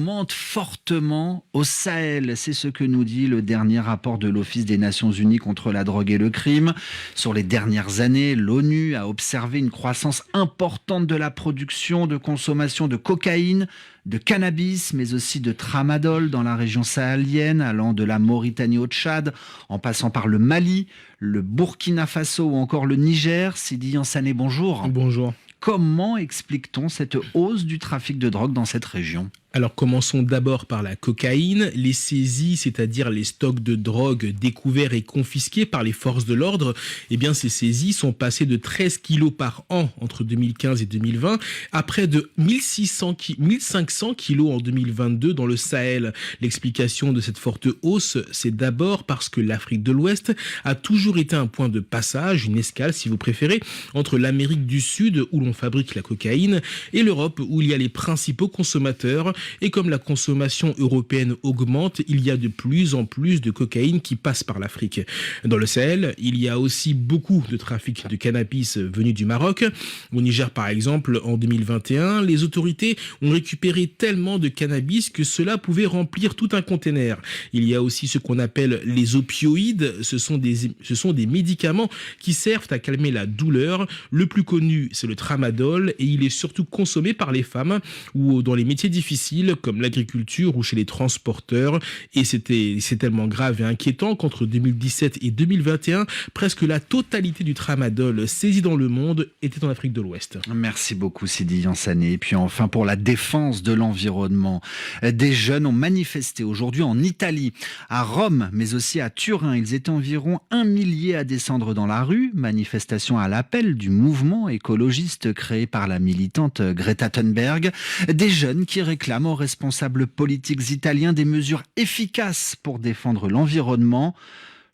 Augmente fortement au Sahel. C'est ce que nous dit le dernier rapport de l'Office des Nations Unies contre la drogue et le crime. Sur les dernières années, l'ONU a observé une croissance importante de la production, de consommation de cocaïne, de cannabis, mais aussi de tramadol dans la région sahélienne, allant de la Mauritanie au Tchad, en passant par le Mali, le Burkina Faso ou encore le Niger. Sidi Yansané, bonjour. Bonjour. Comment explique-t-on cette hausse du trafic de drogue dans cette région ? Alors commençons d'abord par la cocaïne. Les saisies, c'est-à-dire les stocks de drogue découverts et confisqués par les forces de l'ordre, eh bien ces saisies sont passées de 13 kilos par an entre 2015 et 2020 à près de 1500 kilos en 2022 dans le Sahel. L'explication de cette forte hausse, c'est d'abord parce que l'Afrique de l'Ouest a toujours été un point de passage, une escale si vous préférez, entre l'Amérique du Sud où l'on fabrique la cocaïne et l'Europe où il y a les principaux consommateurs. Et comme la consommation européenne augmente, il y a de plus en plus de cocaïne qui passe par l'Afrique. Dans le Sahel, il y a aussi beaucoup de trafic de cannabis venu du Maroc. Au Niger, par exemple, en 2021, les autorités ont récupéré tellement de cannabis que cela pouvait remplir tout un conteneur. Il y a aussi ce qu'on appelle les opioïdes. Ce sont des médicaments qui servent à calmer la douleur. Le plus connu, c'est le tramadol et il est surtout consommé par les femmes ou dans les métiers difficiles comme l'agriculture ou chez les transporteurs. Et c'est tellement grave et inquiétant qu'entre 2017 et 2021, presque la totalité du tramadol saisi dans le monde était en Afrique de l'Ouest. Merci beaucoup Sidi Yansané. Et puis enfin, pour la défense de l'environnement, des jeunes ont manifesté aujourd'hui en Italie, à Rome, mais aussi à Turin. Ils étaient environ 1 millier à descendre dans la rue. Manifestation à l'appel du mouvement écologiste créé par la militante Greta Thunberg. Des jeunes qui réclament aux responsables politiques italiens des mesures efficaces pour défendre l'environnement.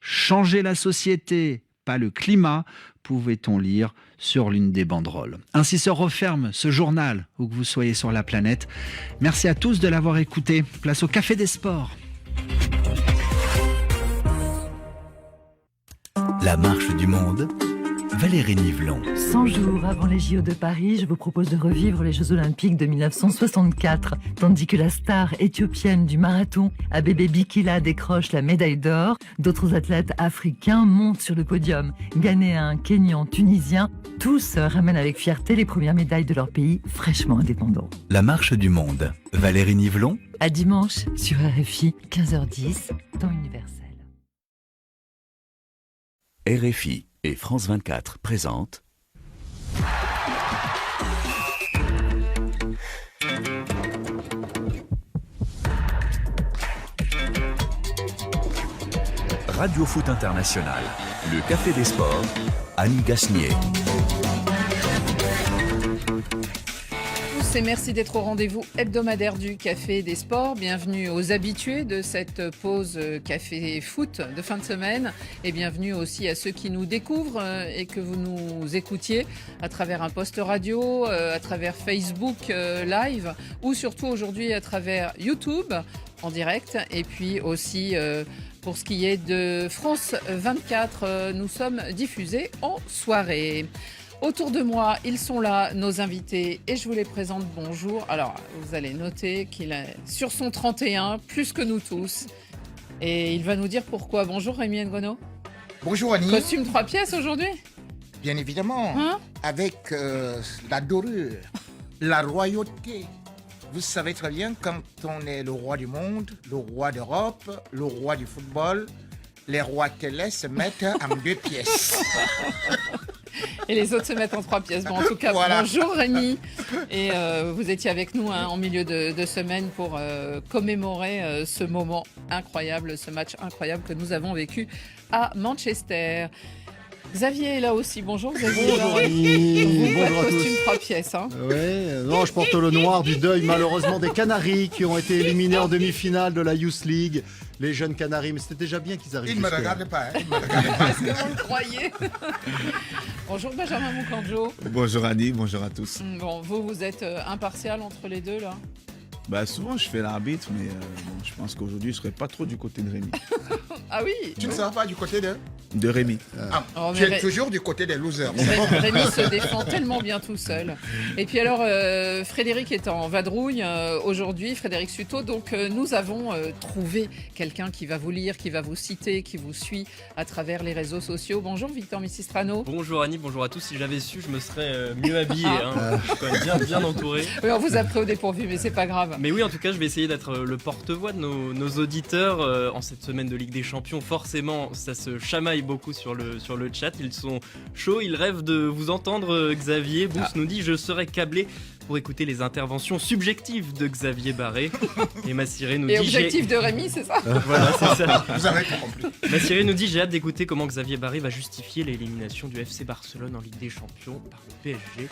Changer la société, pas le climat, pouvait-on lire sur l'une des banderoles. Ainsi se referme ce journal, où que vous soyez sur la planète. Merci à tous de l'avoir écouté. Place au Café des Sports. La marche du monde, Valérie Nivelon. 100 jours avant les JO de Paris, je vous propose de revivre les Jeux Olympiques de 1964, tandis que la star éthiopienne du marathon, Abebe Bikila, décroche la médaille d'or. D'autres athlètes africains montent sur le podium. Ghanéens, Kenyans, Tunisiens, tous ramènent avec fierté les premières médailles de leur pays fraîchement indépendant. La marche du monde, Valérie Nivelon. À dimanche sur RFI, 15h10, temps universel. RFI et France 24 présentent Radio Foot International, le Café des Sports, Annie Gasnier. Et merci d'être au rendez-vous hebdomadaire du Café des Sports. Bienvenue aux habitués de cette pause Café Foot de fin de semaine et bienvenue aussi à ceux qui nous découvrent et que vous nous écoutiez à travers un post radio, à travers Facebook Live ou surtout aujourd'hui à travers YouTube en direct et puis aussi pour ce qui est de France 24, nous sommes diffusés en soirée. Autour de moi, ils sont là, nos invités, et je vous les présente. Bonjour. Alors, vous allez noter qu'il est sur son 31, plus que nous tous. Et il va nous dire pourquoi. Bonjour Rémi Ngono. Bonjour Annie. Costume 3 pièces aujourd'hui ? Bien évidemment, avec la dorure, la royauté. Vous savez très bien, quand on est le roi du monde, le roi d'Europe, le roi du football, les rois télé se mettent en 2 pièces. Et les autres se mettent en 3 pièces. Bon, en tout cas, voilà. Bonjour Rémi. Et vous étiez avec nous en milieu de semaine pour commémorer ce moment incroyable, ce match incroyable que nous avons vécu à Manchester. Xavier est là aussi. Bonjour Xavier. Bonjour Annie. Bonjour à costume 3 pièces. Hein. Ouais, non, je porte le noir du deuil malheureusement des Canaries qui ont été éliminés en demi-finale de la Youth League. Les jeunes Canaries, mais c'était déjà bien qu'ils arrivent. Ils ne me regardent pas. Ils me regardent pas. Est-ce que vous le croyez ? Bonjour Benjamin Moukanjo. Bonjour Annie, bonjour à tous. Bon, vous êtes impartial entre les deux là ? Souvent, je fais l'arbitre, mais je pense qu'aujourd'hui, je ne serai pas trop du côté de Rémi. Ah oui. Tu ne seras pas du côté De Rémi. Tu es toujours du côté des losers. Rémi se défend tellement bien tout seul. Et puis alors, Frédéric est en vadrouille aujourd'hui, Frédéric Suto. Donc nous avons trouvé quelqu'un qui va vous lire, qui va vous citer, qui vous suit à travers les réseaux sociaux. Bonjour Victor Missistrano. Bonjour Annie, bonjour à tous. Si j'avais su, je me serais mieux habillé. Je suis quand même bien entouré. Oui, on vous a pris au dépourvu, mais c'est pas grave. Mais oui, en tout cas, je vais essayer d'être le porte-voix de nos auditeurs en cette semaine de Ligue des Champions. Forcément, ça se chamaille beaucoup sur le chat. Ils sont chauds, ils rêvent de vous entendre, Xavier. Bous nous dit « Je serai câblé pour écouter les interventions subjectives de Xavier Barré. » Et Massiré nous dit... Et objectif de Rémi, c'est ça? Voilà, c'est ça. Vous avez tout compris. Massiré nous dit « J'ai hâte d'écouter comment Xavier Barré va justifier l'élimination du FC Barcelone en Ligue des Champions par le PSG. »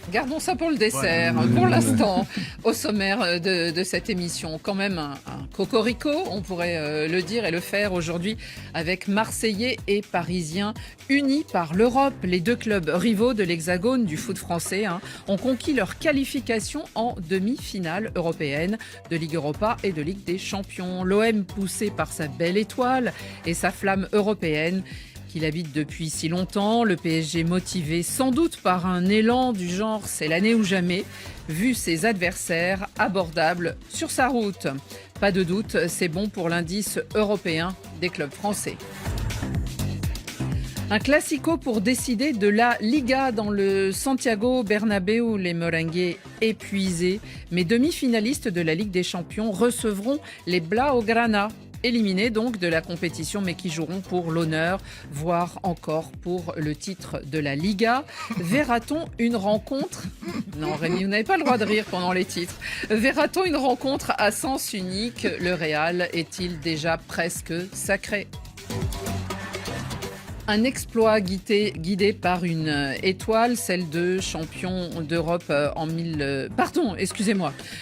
Gardons ça pour le dessert. Pour l'instant, au sommaire de cette émission, quand même un cocorico, on pourrait le dire et le faire aujourd'hui avec Marseillais et Parisiens unis par l'Europe. Les deux clubs rivaux de l'Hexagone du foot français ont conquis leur qualification en demi-finale européenne de Ligue Europa et de Ligue des Champions. L'OM poussé par sa belle étoile et sa flamme européenne qu'il habite depuis si longtemps, le PSG motivé sans doute par un élan du genre « c'est l'année ou jamais », vu ses adversaires abordables sur sa route. Pas de doute, c'est bon pour l'indice européen des clubs français. Un classico pour décider de la Liga dans le Santiago Bernabéu. Les Merengues épuisés, mais demi-finalistes de la Ligue des Champions recevront les Blaugrana. Éliminés donc de la compétition, mais qui joueront pour l'honneur, voire encore pour le titre de la Liga. Verra-t-on une rencontre... Non, Rémi, vous n'avez pas le droit de rire pendant les titres. Verra-t-on une rencontre à sens unique? Le Real est-il déjà presque sacré? Un exploit guidé par une étoile, celle de champion d'Europe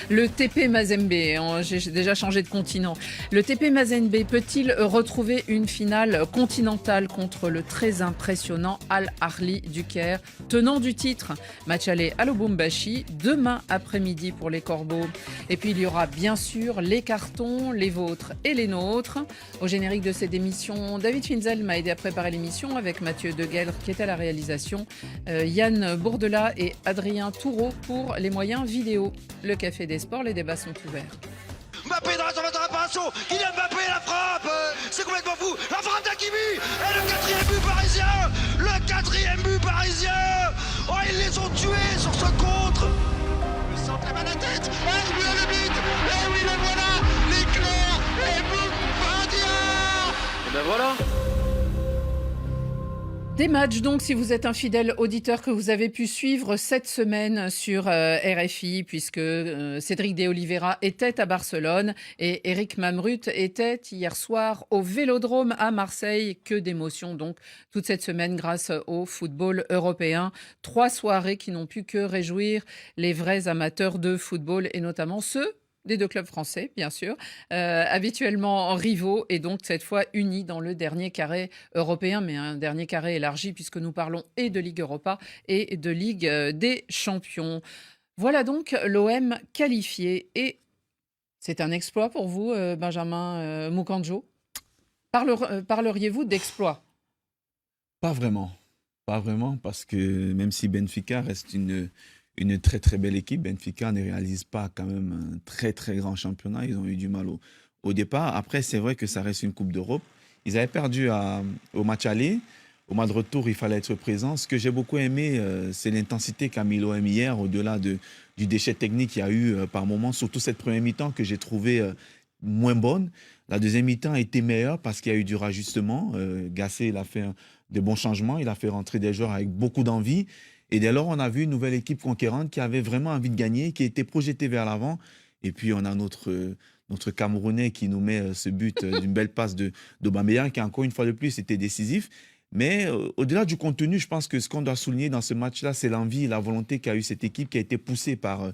le TP Mazembe, j'ai déjà changé de continent. Le TP Mazembe peut-il retrouver une finale continentale contre le très impressionnant Al Ahly du Caire, tenant du titre? Match aller à Lubumbashi, demain après-midi pour les Corbeaux. Et puis il y aura bien sûr les cartons, les vôtres et les nôtres. Au générique de cette émission, David Finzel m'a aidé à préparer l'émission avec Mathieu Degueldre qui est à la réalisation, Yann Bourdelat et Adrien Toureau pour les moyens vidéo. Le Café des Sports, les débats sont ouverts. Mbappé dans la surface de réparation, Kylian Mbappé, la frappe, c'est complètement fou, la frappe d'Hakimi, et le quatrième but parisien, oh ils les ont tués sur ce contre. Le centre, la main à la tête, le but, et oui le voilà, l'éclair, et boum, Vardia. Et ben voilà. Des matchs donc, si vous êtes un fidèle auditeur que vous avez pu suivre cette semaine sur RFI, puisque Cédric de Oliveira était à Barcelone et Eric Mamrut était hier soir au Vélodrome à Marseille. Que d'émotions donc toute cette semaine grâce au football européen. 3 soirées qui n'ont pu que réjouir les vrais amateurs de football et notamment ceux des deux clubs français, bien sûr, habituellement rivaux et donc cette fois unis dans le dernier carré européen, mais un dernier carré élargi puisque nous parlons et de Ligue Europa et de Ligue des Champions. Voilà donc l'OM qualifié et c'est un exploit pour vous, Benjamin Moukandjo. Parleriez-vous d'exploit? Pas vraiment, parce que même si Benfica reste une très très belle équipe, Benfica ne réalise pas quand même un très très grand championnat. Ils ont eu du mal au départ. Après, c'est vrai que ça reste une Coupe d'Europe. Ils avaient perdu au match aller. Au match de retour, il fallait être présent. Ce que j'ai beaucoup aimé, c'est l'intensité qu'a mis l'OM hier, au-delà du déchet technique qu'il y a eu par moments, surtout cette première mi-temps que j'ai trouvée moins bonne. La deuxième mi-temps a été meilleure parce qu'il y a eu du rajustement. Gasset, il a fait de bons changements. Il a fait rentrer des joueurs avec beaucoup d'envie. Et dès lors, on a vu une nouvelle équipe conquérante qui avait vraiment envie de gagner, qui était projetée vers l'avant. Et puis, on a notre Camerounais qui nous met ce but d'une belle passe d'Aubameyang, qui encore une fois de plus était décisif. Mais au-delà du contenu, je pense que ce qu'on doit souligner dans ce match-là, c'est l'envie et la volonté qu'a eu cette équipe qui a été poussée par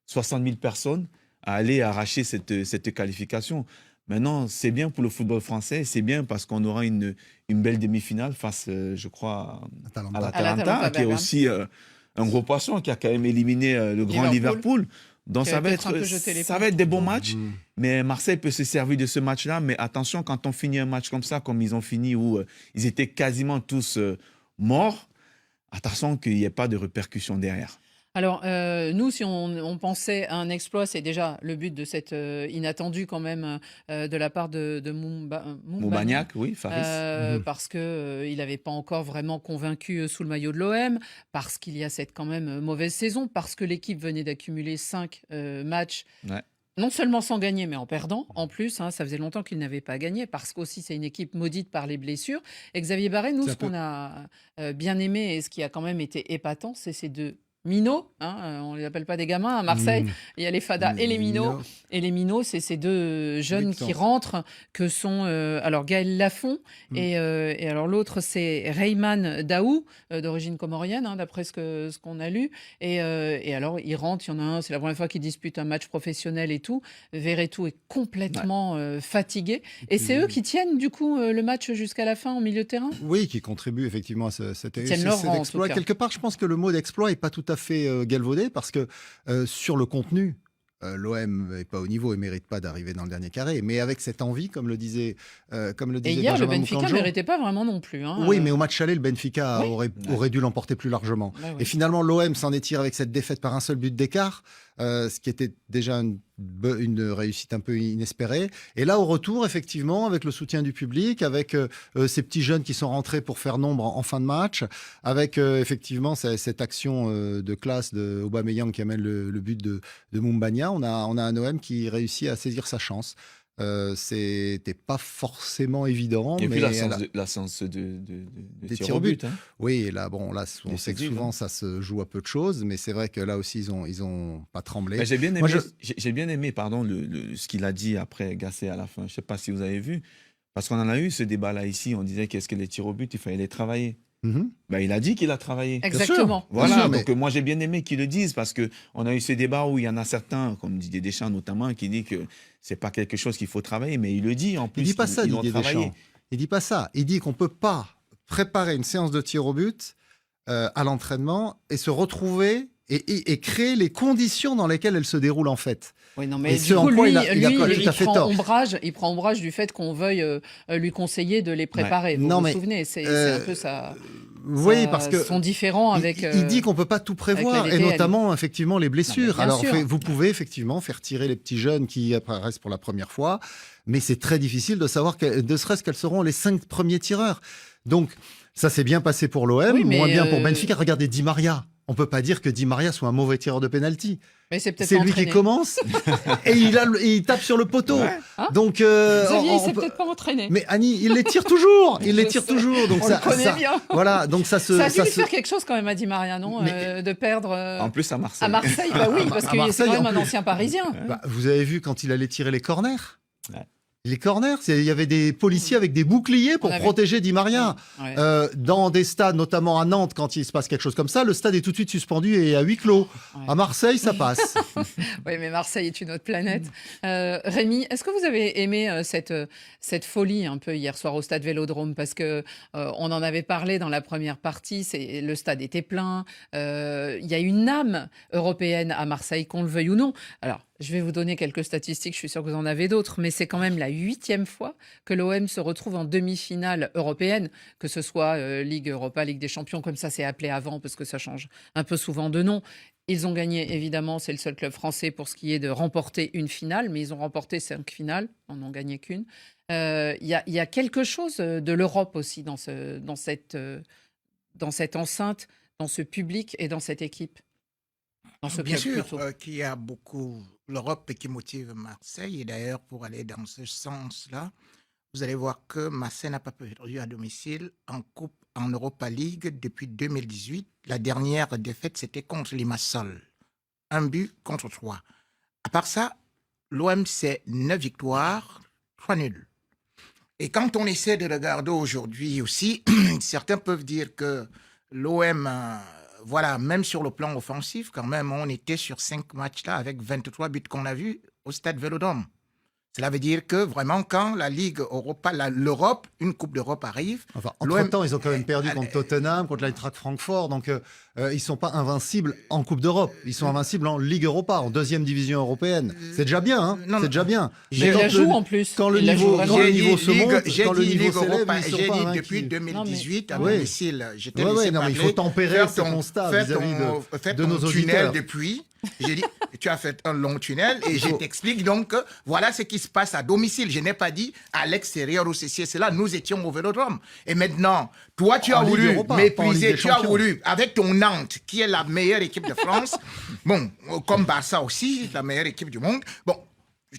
60 000 personnes à aller arracher cette qualification. Maintenant, c'est bien pour le football français, c'est bien parce qu'on aura une belle demi-finale face, je crois, à l'Atalanta, qui est aussi un gros poisson, qui a quand même éliminé le grand Liverpool. Donc Qui ça avait va peut-être un peu être, jeté les ça ponts. va être des bons matchs, mais Marseille peut se servir de ce match-là. Mais attention, quand on finit un match comme ça, comme ils ont fini, où ils étaient quasiment tous morts, attention qu'il n'y ait pas de répercussions derrière. Alors, nous, si on pensait à un exploit, c'est déjà le but de cette inattendu quand même de la part de Moubagnac, oui, Faris. parce que il n'avait pas encore vraiment convaincu sous le maillot de l'OM, parce qu'il y a cette quand même mauvaise saison, parce que l'équipe venait d'accumuler 5 matchs. Ouais. Non seulement sans gagner, mais en perdant. En plus, ça faisait longtemps qu'il n'avait pas gagné, parce qu'aussi c'est une équipe maudite par les blessures. Et Xavier Barré, nous, ce qu'on a bien aimé et ce qui a quand même été épatant, c'est ces deux minots. On ne les appelle pas des gamins à Marseille. Il y a les fadas et les minots. Et les minots, c'est ces deux jeunes qui rentrent, que sont alors Gaël Lafont et alors l'autre, c'est Reyman Daou, d'origine comorienne, d'après ce qu'on a lu. Et alors, ils rentrent, il y en a un, c'est la première fois qu'il dispute un match professionnel et tout. Verretou est complètement fatigué. Et c'est eux qui tiennent, du coup, le match jusqu'à la fin, en milieu de terrain? Oui, qui contribuent effectivement à cet exploit. Quelque part, je pense que le mot d'exploit n'est pas tout à fait galvaudé, parce que sur le contenu, l'OM n'est pas au niveau et ne mérite pas d'arriver dans le dernier carré. Mais avec cette envie, comme le disait Et hier, Benjamin le Benfica ne Moukanjo, méritait pas vraiment non plus. oui, mais au match aller, le Benfica Oui. aurait dû l'emporter plus largement. Ouais, ouais. Et finalement, l'OM s'en est tiré avec cette défaite par un seul but d'écart, ce qui était déjà une réussite un peu inespérée. Et là, au retour, effectivement, avec le soutien du public, avec ces petits jeunes qui sont rentrés pour faire nombre en fin de match, avec effectivement cette action de classe de Aubameyang qui amène le but de Moumbagna, on a un OM qui réussit à saisir sa chance. C'était pas forcément évident. Et mais puis l'absence de des tirs au but. Oui, là, là, on sait que Décisif, souvent ça se joue à peu de choses, mais c'est vrai que là aussi ils ont pas tremblé. J'ai bien aimé, Moi, j'ai bien aimé ce qu'il a dit après Gasset à la fin. Je sais pas si vous avez vu, parce qu'on en a eu ce débat-là ici. On disait qu'est-ce que les tirs au but, il fallait les travailler. Il a dit qu'il a travaillé. Exactement. Voilà, Bien sûr, donc moi j'ai bien aimé qu'il le dise, parce qu'on a eu ce débat où il y en a certains, comme Didier Deschamps notamment, qui dit que c'est pas quelque chose qu'il faut travailler, mais il le dit en plus. Il dit pas ça, ils l'ont Didier travaillé. Deschamps. Il dit pas ça. Il dit qu'on peut pas préparer une séance de tir au but à l'entraînement et se retrouver et créer les conditions dans lesquelles elle se déroule en fait. Oui, non, mais Et du ce en coup, quoi lui, il a tout à fait tort. il prend ombrage du fait qu'on veuille lui conseiller de les préparer. Vous vous souvenez, c'est un peu ça. Oui, parce que sont différents avec. Il dit qu'on peut pas tout prévoir, et notamment effectivement les blessures. Alors vous pouvez effectivement faire tirer les petits jeunes qui apparaissent pour la première fois, mais c'est très difficile de savoir ne serait-ce quels seront les 5 premiers tireurs. Donc ça s'est bien passé pour l'OM, moins bien pour Benfica. Regardez Di Maria. On peut pas dire que Di Maria soit un mauvais tireur de penalty. Mais c'est peut-être lui entraîné. qui commence et il tape sur le poteau. Ouais. Donc Xavier, il s'est peut-être pas entraîné. Mais Annie, il les tire toujours. Il les tire sais. toujours. Donc On le connaît bien. Voilà. Donc ça a dû lui faire quelque chose quand même à Di Maria, non, de perdre. En plus à Marseille. À Marseille, bah oui, parce que c'est quand même un ancien Parisien. Vous avez vu quand il allait tirer les corners. Ouais. Les corners, il y avait des policiers avec des boucliers pour protéger Di Maria. Ouais. Dans des stades, notamment à Nantes, quand il se passe quelque chose comme ça, le stade est tout de suite suspendu et à huis clos. Ouais. À Marseille, ça passe. Oui, mais Marseille est une autre planète. Rémi, est-ce que vous avez aimé cette folie un peu hier soir au stade Vélodrome? Parce que on en avait parlé dans la première partie, le stade était plein. Il y a une âme européenne à Marseille, qu'on le veuille ou non. Alors, je vais vous donner quelques statistiques, je suis sûre que vous en avez d'autres, mais c'est quand même la 8e fois que l'OM se retrouve en demi-finale européenne, que ce soit Ligue Europa, Ligue des Champions, comme ça c'est appelé avant, parce que ça change un peu souvent de nom. Ils ont gagné, évidemment, c'est le seul club français pour ce qui est de remporter une finale, mais ils ont remporté 5 finales, on n'en gagnait qu'une. Il y a quelque chose de l'Europe aussi dans cette enceinte, dans ce public et dans cette équipe. Bien sûr qu'il y a beaucoup l'Europe qui motive Marseille. Et d'ailleurs, pour aller dans ce sens-là, vous allez voir que Marseille n'a pas perdu à domicile en Europa League depuis 2018. La dernière défaite, c'était contre Limassol. 1 but contre 3. À part ça, l'OM, c'est 9 victoires, 3 nuls. Et quand on essaie de regarder aujourd'hui aussi, certains peuvent dire que l'OM... Voilà, même sur le plan offensif, quand même, on était sur 5 matchs là avec 23 buts qu'on a vus au stade Vélodrome. Cela veut dire que vraiment, quand la Ligue Europa, l'Europe, une Coupe d'Europe arrive... Enfin, entre-temps, ils ont quand même perdu contre Tottenham, contre l'Eintracht Francfort. Donc, ils ne sont pas invincibles en Coupe d'Europe. Ils sont invincibles en Ligue Europa, en deuxième division européenne. C'est déjà bien, hein. C'est déjà bien. Mais quand la joue en plus. Quand le niveau se monte, quand le niveau s'élève, ils sont j'ai pas dit invaincus. depuis 2018, à Oui. domicile, j'étais Ouais, laissé non, mais il parler. faut tempérer ce constat vis-à-vis de nos tunnel auditeurs. depuis. J'ai dit, tu as fait un long tunnel et je t'explique donc que voilà ce qui se passe à domicile. Je n'ai pas dit à l'extérieur ou ceci et cela. Nous étions au Vélodrome. Et maintenant, toi, tu as En Ligue voulu Europa, pas en mépriser, Ligue des tu as Champions. voulu, avec ton Nantes, qui est la meilleure équipe de France, bon, comme Barça aussi, la meilleure équipe du monde, bon,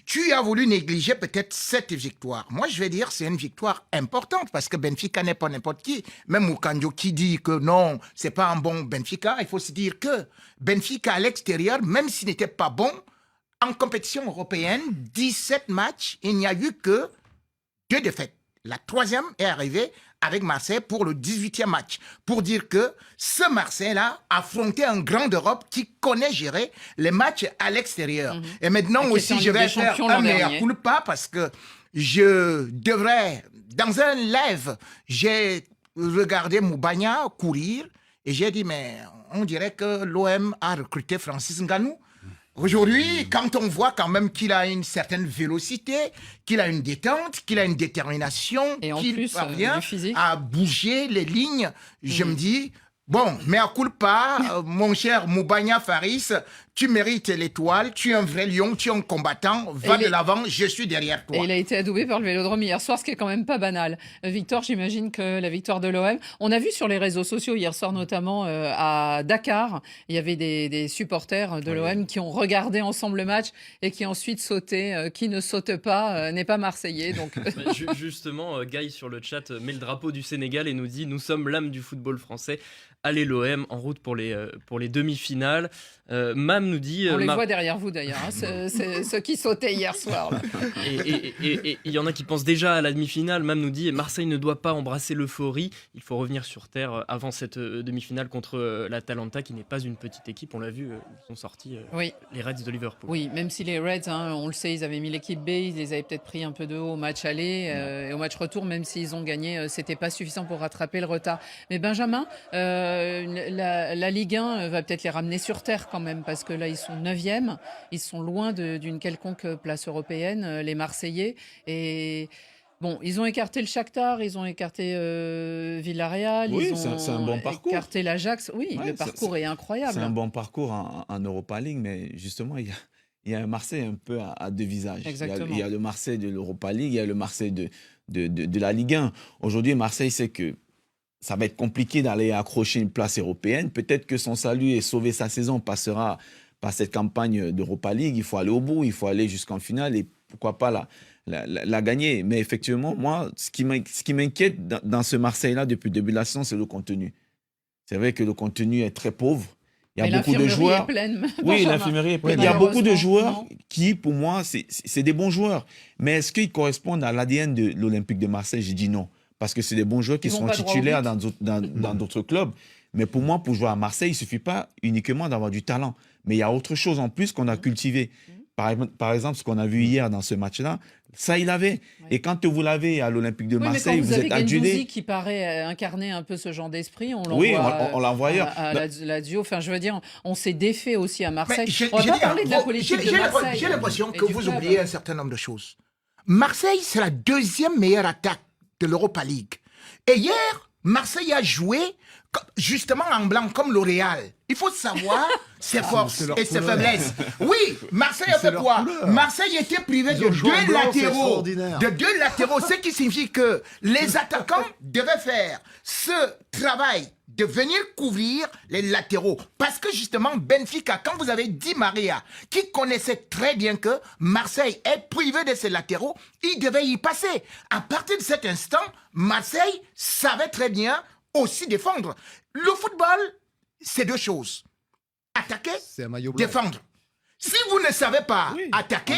tu as voulu négliger peut-être cette victoire. Moi, je vais dire c'est une victoire importante parce que Benfica n'est pas n'importe qui. Même Mukanjo qui dit que non, c'est pas un bon Benfica, il faut se dire que Benfica à l'extérieur, même s'il n'était pas bon, en compétition européenne, 17 matchs, il n'y a eu que 2 défaites. La 3e est arrivée avec Marseille pour le 18e match. Pour dire que ce Marseille-là affrontait un grand d'Europe qui connaît gérer les matchs à l'extérieur. Et maintenant aussi, je vais faire un mea culpa parce que je devrais, dans un live, j'ai regardé Moubagna courir et j'ai dit, mais on dirait que l'OM a recruté Francis Ngannou. Aujourd'hui, quand on voit quand même qu'il a une certaine vélocité, qu'il a une détente, qu'il a une détermination, qu'il parvient à bouger les lignes, je me dis, bon, mea culpa, mon cher Moubagna Faris, tu mérites l'étoile, tu es un vrai lion, tu es un combattant, va de l'avant, je suis derrière toi. Et il a été adoubé par le Vélodrome hier soir, ce qui est quand même pas banal. Victor, j'imagine que la victoire de l'OM, on a vu sur les réseaux sociaux hier soir notamment à Dakar, il y avait des supporters de l'OM qui ont regardé ensemble le match et qui ensuite sautaient. Qui ne saute pas n'est pas marseillais. Donc... Justement, Guy sur le chat met le drapeau du Sénégal et nous dit « Nous sommes l'âme du football français. Allez l'OM, en route pour les demi-finales. » Mam nous dit... On les voit derrière vous d'ailleurs, hein, ceux qui sautaient hier soir. Là. Et il y en a qui pensent déjà à la demi-finale. Mam nous dit Marseille ne doit pas embrasser l'euphorie. Il faut revenir sur terre avant cette demi-finale contre l'Atalanta, qui n'est pas une petite équipe. On l'a vu, ils sont sortis les Reds de Liverpool. Oui, même si les Reds, hein, on le sait, ils avaient mis l'équipe B, ils les avaient peut-être pris un peu de haut au match aller et au match retour, même s'ils ont gagné, c'était pas suffisant pour rattraper le retard. Mais Benjamin, la Ligue 1 va peut-être les ramener sur terre quand même, parce que là ils sont 9e, ils sont loin d'une quelconque place européenne, les Marseillais, et bon, ils ont écarté le Shakhtar, ils ont écarté Villarreal, oui, ils ont c'est un bon parcours. écarté l'Ajax, oui, le parcours est incroyable. C'est un bon parcours en Europa League, mais justement il y a un Marseille un peu à deux visages. Il y a le Marseille de l'Europa League, il y a le Marseille de la Ligue 1. Aujourd'hui, Marseille sait que ça va être compliqué d'aller accrocher une place européenne. Peut-être que son salut et sauver sa saison passera par cette campagne d'Europa League. Il faut aller au bout, il faut aller jusqu'en finale et pourquoi pas la gagner. Mais effectivement, moi, ce qui m'inquiète dans ce Marseille-là depuis le début de la saison, c'est le contenu. C'est vrai que le contenu est très pauvre. Il y a beaucoup de joueurs. Est pleine. Oui, l'infirmerie est pleine. Il y a beaucoup de joueurs qui, pour moi, c'est des bons joueurs. Mais est-ce qu'ils correspondent à l'ADN de l'Olympique de Marseille? J'ai dit non. Parce que c'est des bons joueurs qui seront titulaires dans d'autres clubs. Mais pour moi, pour jouer à Marseille, il ne suffit pas uniquement d'avoir du talent. Mais il y a autre chose en plus qu'on a cultivé. Par exemple, ce qu'on a vu hier dans ce match-là, ça, il avait. Oui. Et quand vous l'avez à l'Olympique de Marseille, vous êtes adulé. Guendouzi qui paraît incarner un peu ce genre d'esprit, on l'envoie à Lazio. Enfin, je veux dire, on s'est défait aussi à Marseille. On va pas parler de la politique de Marseille. J'ai l'impression que vous oubliez un certain nombre de choses. Marseille, c'est la 2e meilleure attaque de l'Europa League. Et hier, Marseille a joué justement en blanc, comme L'Oréal. Il faut savoir ses forces et ses faiblesses. Oui, Marseille a fait quoi? Marseille était privé de 2 latéraux. De 2 latéraux, ce qui signifie que les attaquants devaient faire ce travail de venir couvrir les latéraux. Parce que justement, Benfica, quand vous avez Di Maria, qui connaissait très bien que Marseille est privé de ses latéraux, il devait y passer. À partir de cet instant, Marseille savait très bien aussi défendre. Le football, c'est 2 choses. Attaquer, défendre. Si vous ne savez pas attaquer,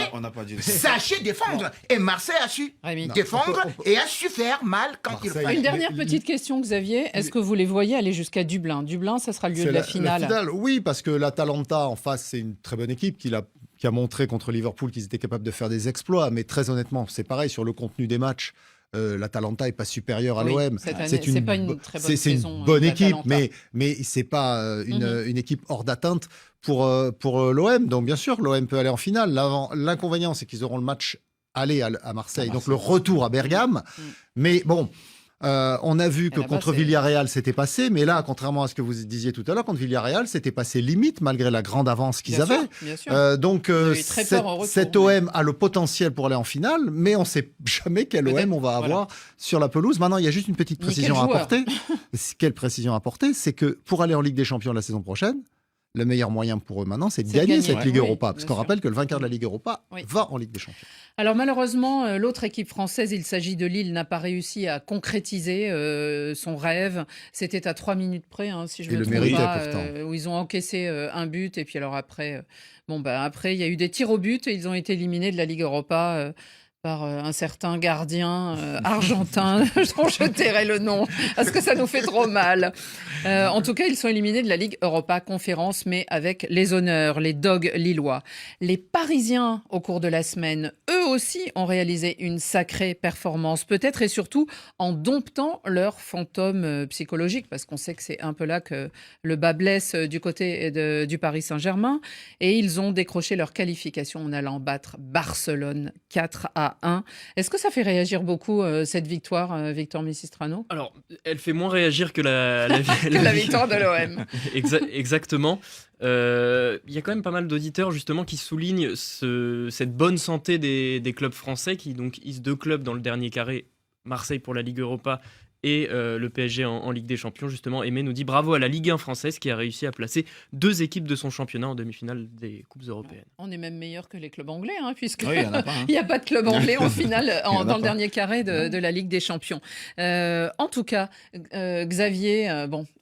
sachez défendre. Et Marseille a su défendre et a su faire mal quand il fallait. Une dernière petite question, Xavier. Est-ce que vous les voyez aller jusqu'à Dublin? Dublin, ça sera le lieu de la finale. Oui, parce que l'Atalanta en face, c'est une très bonne équipe qui qui a montré contre Liverpool qu'ils étaient capables de faire des exploits. Mais très honnêtement, c'est pareil sur le contenu des matchs. L'Atalanta n'est pas supérieure à l'OM. C'est pas une très bonne saison. C'est une bonne équipe, mais c'est pas une équipe hors d'atteinte pour l'OM. Donc bien sûr, l'OM peut aller en finale. L'inconvénient, c'est qu'ils auront le match aller à Marseille, donc le retour à Bergame. Mais bon, on a vu que contre Villarreal, c'était passé. Mais là, contrairement à ce que vous disiez tout à l'heure, contre Villarreal, c'était passé limite, malgré la grande avance qu'ils avaient. Bien sûr. Donc, cet OM a le potentiel pour aller en finale, mais on ne sait jamais quel OM on va avoir sur la pelouse. Maintenant, il y a juste une petite précision à apporter. Quelle précision à apporter? C'est que pour aller en Ligue des Champions la saison prochaine, le meilleur moyen pour eux maintenant, c'est de gagner cette Ligue Europa. Parce qu'on rappelle que le vainqueur de la Ligue Europa va en Ligue des Champions. Alors malheureusement, l'autre équipe française, il s'agit de Lille, n'a pas réussi à concrétiser son rêve. C'était à 3 minutes près, si je me trompe pas, où ils ont encaissé un but. Et puis alors après, après, il y a eu des tirs au but et ils ont été éliminés de la Ligue Europa. Par un certain gardien argentin, dont je tairai le nom, parce que ça nous fait trop mal. En tout cas, ils sont éliminés de la Ligue Europa Conférence, mais avec les honneurs, les Dogs lillois. Les Parisiens, au cours de la semaine, eux aussi ont réalisé une sacrée performance, peut-être et surtout en domptant leur fantôme psychologique, parce qu'on sait que c'est un peu là que le bas blesse du côté du Paris Saint-Germain, et ils ont décroché leur qualification en allant battre Barcelone 4-1. Est-ce que ça fait réagir beaucoup cette victoire, Victor Misistrano? Alors, elle fait moins réagir que la victoire de l'OM. Exactement. Il y a quand même pas mal d'auditeurs justement qui soulignent cette bonne santé des clubs français qui donc hissent 2 clubs dans le dernier carré, Marseille pour la Ligue Europa et le PSG en Ligue des Champions. Justement, Aimé nous dit bravo à la Ligue 1 française qui a réussi à placer 2 équipes de son championnat en demi-finale des Coupes européennes. On est même meilleur que les clubs anglais, puisque il n'y a pas de club anglais en finale dans le dernier carré de la Ligue des Champions. En tout cas, Xavier,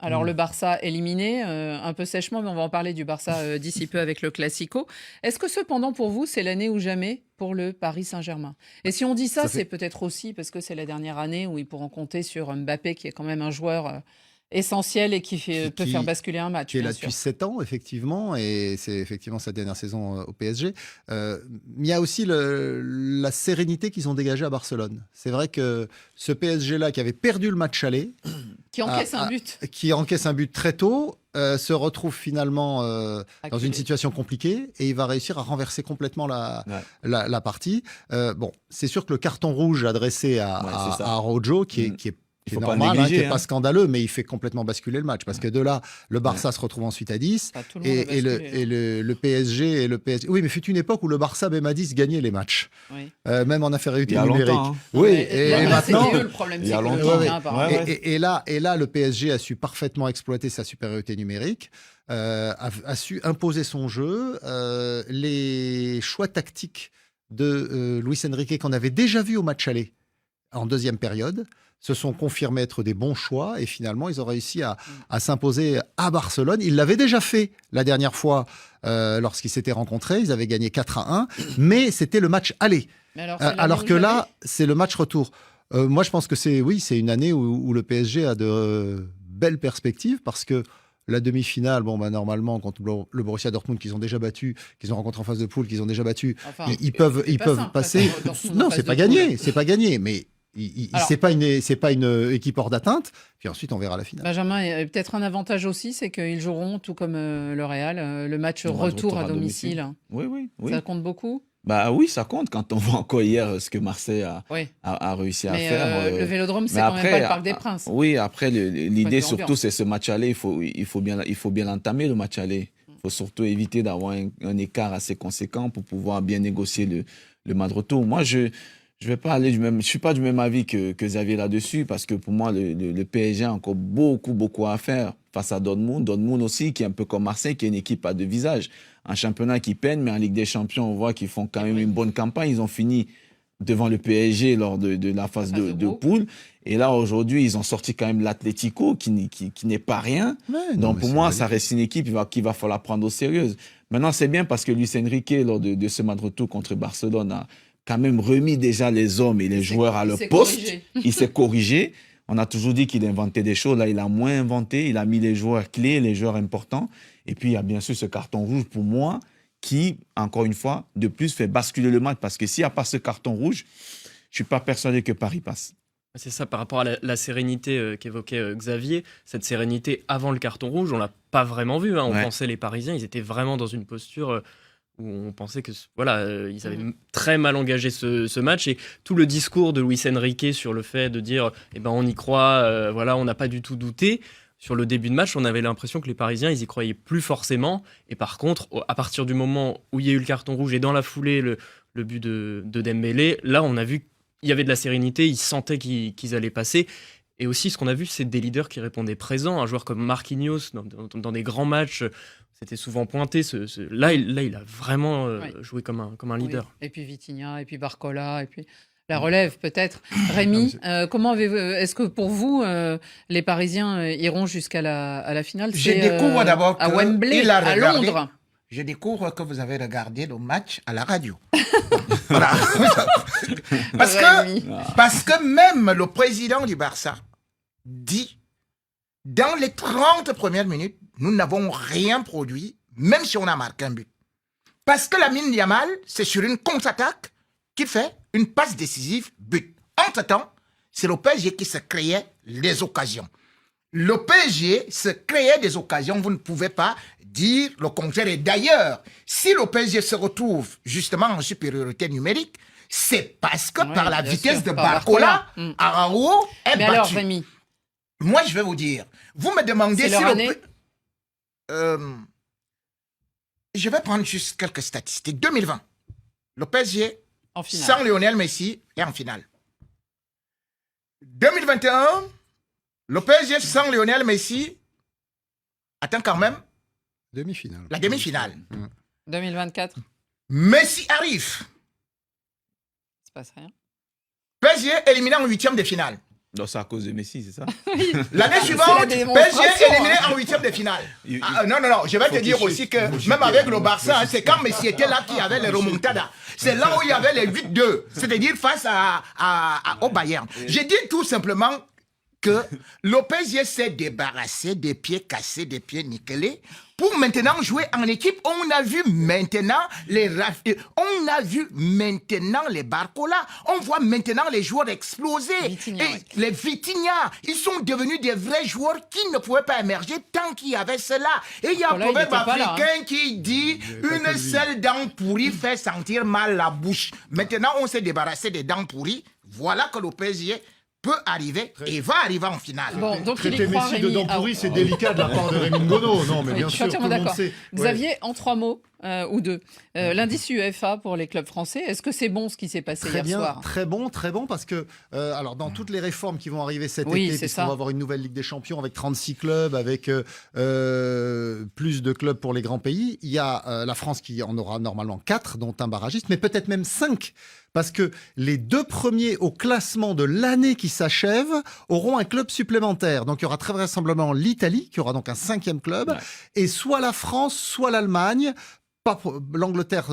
le Barça éliminé, un peu sèchement, mais on va en parler du Barça d'ici peu avec le Classico. Est-ce que cependant, pour vous, c'est l'année ou jamais pour le Paris Saint-Germain? Et si on dit ça c'est peut-être aussi parce que c'est la dernière année où ils pourront compter sur Mbappé, qui est quand même un joueur essentiel et qui peut faire basculer un match. Qui est là depuis 7 ans, effectivement, et c'est effectivement sa dernière saison au PSG. Il y a aussi la sérénité qu'ils ont dégagée à Barcelone. C'est vrai que ce PSG-là, qui avait perdu le match aller... Qui encaisse un but. Qui encaisse un but très tôt, se retrouve finalement dans une situation compliquée et il va réussir à renverser complètement la partie. C'est sûr que le carton rouge adressé à Rojo, qui est normal, qui n'est pas scandaleux, mais il fait complètement basculer le match. Parce que de là, le Barça se retrouve ensuite à 10. Et le PSG et le PSG. Oui, mais fut une époque où le Barça, même à 10, gagnait les matchs. Oui. Même en infériorité numérique. Oui, et maintenant. Le problème, il y a longtemps. Et là, le PSG a su parfaitement exploiter sa supériorité numérique. A su imposer son jeu. Les choix tactiques de Luis Enrique, qu'on avait déjà vu au match aller en deuxième période, se sont confirmés être des bons choix et finalement ils ont réussi à s'imposer à Barcelone. Ils l'avaient déjà fait la dernière fois lorsqu'ils s'étaient rencontrés, ils avaient gagné 4-1, mais c'était le match aller. Alors que là, c'est le match retour. Moi je pense que c'est une année où le PSG a de belles perspectives parce que la demi-finale, normalement, contre le Borussia Dortmund, qu'ils ont déjà battu, qu'ils ont rencontré en phase de poule, qu'ils ont déjà battu, ils peuvent passer. Non, c'est pas gagné, mais c'est pas une équipe hors d'atteinte. Puis ensuite, on verra la finale. Benjamin, peut-être un avantage aussi, c'est qu'ils joueront, tout comme le Real, le match retour à domicile. Oui. Ça compte beaucoup? Oui, ça compte quand on voit encore hier ce que Marseille a réussi à faire. Le Vélodrome, c'est quand même pas le Parc des Princes. Oui, après, l'idée surtout, c'est ce match aller. Il faut bien l'entamer, le match aller. Il faut surtout éviter d'avoir un écart assez conséquent pour pouvoir bien négocier le match retour. Moi, je suis pas du même avis que Xavier là-dessus, parce que pour moi, le PSG a encore beaucoup à faire face à Dortmund. Dortmund aussi, qui est un peu comme Marseille, qui est une équipe à 2 visages. Un championnat qui peine, mais en Ligue des Champions, on voit qu'ils font quand même une bonne campagne. Ils ont fini devant le PSG lors de la phase de poule. Et là, aujourd'hui, ils ont sorti quand même l'Atlético, qui n'est pas rien. Donc, pour moi, ça reste une équipe qu'il va falloir prendre au sérieux. Maintenant, c'est bien parce que Luis Enrique, lors de ce match retour contre Barcelone, a quand même remis déjà les hommes et les joueurs à leur poste. Il s'est corrigé. On a toujours dit qu'il inventait des choses. Là, il a moins inventé. Il a mis les joueurs clés, les joueurs importants. Et puis, il y a bien sûr ce carton rouge, pour moi, qui, encore une fois, de plus fait basculer le match. Parce que s'il n'y a pas ce carton rouge, je ne suis pas persuadé que Paris passe. C'est ça, par rapport à la sérénité qu'évoquait Xavier, cette sérénité avant le carton rouge, on ne l'a pas vraiment vu. On pensait les Parisiens, ils étaient vraiment dans une posture où on pensait que ils avaient très mal engagé ce match. Et tout le discours de Luis Enrique sur le fait de dire on y croit, on n'a pas du tout douté. Sur le début de match, on avait l'impression que les Parisiens, ils y croyaient plus forcément. Et par contre, à partir du moment où il y a eu le carton rouge et dans la foulée, le but de Dembélé, là, on a vu qu'il y avait de la sérénité, ils sentaient qu'ils allaient passer. Et aussi, ce qu'on a vu, c'est des leaders qui répondaient présents. Un joueur comme Marquinhos, dans des grands matchs, c'était souvent pointé. Là, il a vraiment joué comme un leader. Oui. Et puis Vitinha, et puis Barcola, et puis la relève peut-être. Rémi, comment est-ce que pour vous, les Parisiens iront jusqu'à la finale? Je découvre d'abord à Wembley, à Londres. Je découvre que vous avez regardé le match à la radio. Voilà. Parce que même le président du Barça dit, dans les 30 premières minutes, nous n'avons rien produit, même si on a marqué un but. Parce que Lamine Yamal, c'est sur une contre-attaque qu'il fait une passe décisive, but. Entre-temps, c'est le PSG qui se créait les occasions. Le PSG se créait des occasions, vous ne pouvez pas dire le contraire. Et d'ailleurs, si le PSG se retrouve justement en supériorité numérique, c'est parce que par la vitesse de Barcola, Araujo est battu. Mais alors, Rémi, moi, je vais vous dire, vous me demandez si je vais prendre juste quelques statistiques. 2020, le PSG, sans Lionel Messi, est en finale. 2021, le PSG sans Lionel Messi atteint quand même demi-finale. La demi-finale. 2024. Messi arrive. Il se passe rien. PSG éliminé en huitième de finale. Non, c'est à cause de Messi, c'est ça? L'année suivante, PSG éliminé en huitième de finale. Non, je vais te dire aussi que même avec le Barça, c'est quand Messi était là qu'il y avait les remontadas. C'est là où il y avait les 8-2, c'est-à-dire face au Bayern. J'ai dit tout simplement que le PSG s'est débarrassé des pieds cassés, des pieds nickelés, pour maintenant jouer en équipe. On a vu maintenant les Barcola, on voit maintenant les joueurs exploser. Les Vitinha, ils sont devenus des vrais joueurs qui ne pouvaient pas émerger tant qu'il y avait cela. Et il y a un proverbe africain qui dit une seule dent pourrie fait sentir mal la bouche. Maintenant, on s'est débarrassé des dents pourries. Voilà que le PSG peut arriver et va arriver en finale. Bon, donc traiter Messi de dents pourries, c'est délicat de la part de Rémi Ngono. Non, mais bien sûr, tout le monde sait. Xavier, en 3 mots ou 2, l'indice UEFA pour les clubs français, est-ce que c'est bon ce qui s'est passé hier soir? Très bon, parce que alors dans toutes les réformes qui vont arriver cet été, puisqu'on va avoir une nouvelle Ligue des Champions avec 36 clubs, avec plus de clubs pour les grands pays, il y a la France qui en aura normalement 4, dont un barragiste, mais peut-être même 5. Parce que les 2 premiers au classement de l'année qui s'achève auront un club supplémentaire. Donc il y aura très vraisemblablement l'Italie, qui aura donc un 5e club, et soit la France, soit l'Allemagne. L'Angleterre,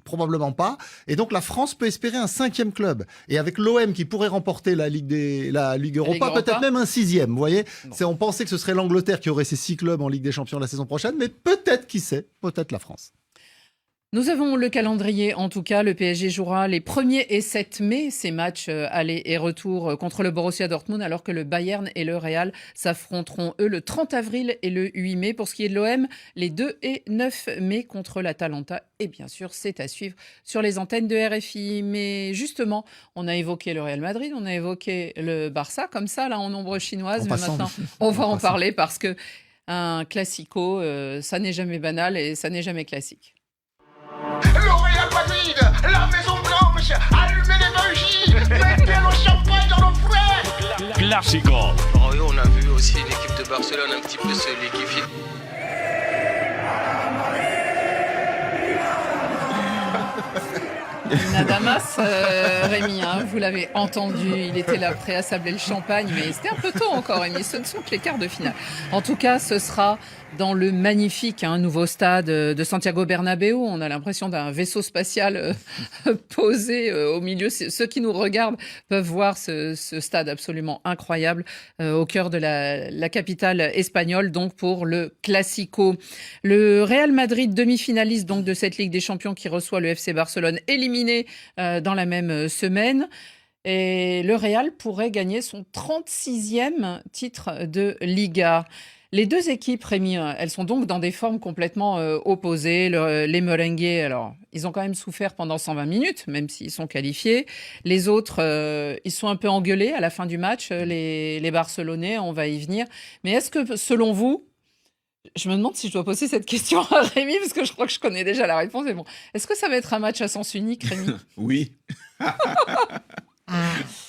probablement pas. Et donc la France peut espérer un 5e club. Et avec l'OM qui pourrait remporter la Ligue Europa, peut-être même un 6e. Vous voyez, on pensait que ce serait l'Angleterre qui aurait ses 6 clubs en Ligue des Champions la saison prochaine, mais peut-être, qui sait, peut-être la France. Nous avons le calendrier, en tout cas. Le PSG jouera les 1er et 7 mai, ces matchs aller et retour contre le Borussia Dortmund, alors que le Bayern et le Real s'affronteront, eux, le 30 avril et le 8 mai. Pour ce qui est de l'OM, les 2 et 9 mai contre l'Atalanta. Et bien sûr, c'est à suivre sur les antennes de RFI. Mais justement, on a évoqué le Real Madrid, on a évoqué le Barça, comme ça, là, en ombre chinoise. Mais maintenant, on va en parler parce que un classico, ça n'est jamais banal et ça n'est jamais classique. Le Real Madrid, la Maison Blanche, allumez les bougies, mettez le champagne dans le frais. Classico. On a vu aussi l'équipe de Barcelone un petit peu se liquéfier. Nadamas, Rémi, hein, vous l'avez entendu, il était là prêt à sabler le champagne, mais c'était un peu tôt encore, Rémi, ce ne sont que les quarts de finale. En tout cas, ce sera dans le magnifique nouveau stade de Santiago Bernabéu. On a l'impression d'un vaisseau spatial posé au milieu. Ceux qui nous regardent peuvent voir ce stade absolument incroyable au cœur de la capitale espagnole, donc pour le Classico. Le Real Madrid, demi-finaliste donc de cette Ligue des Champions, qui reçoit le FC Barcelone, éliminé dans la même semaine. Et le Real pourrait gagner son 36e titre de Liga. Les deux équipes, Rémi, elles sont donc dans des formes complètement opposées. Les merengues, alors, ils ont quand même souffert pendant 120 minutes, même s'ils sont qualifiés. Les autres, ils sont un peu engueulés à la fin du match, les Barcelonais, on va y venir. Mais est-ce que, selon vous, je me demande si je dois poser cette question à Rémi, parce que je crois que je connais déjà la réponse, mais bon. Est-ce que ça va être un match à sens unique, Rémi? Oui.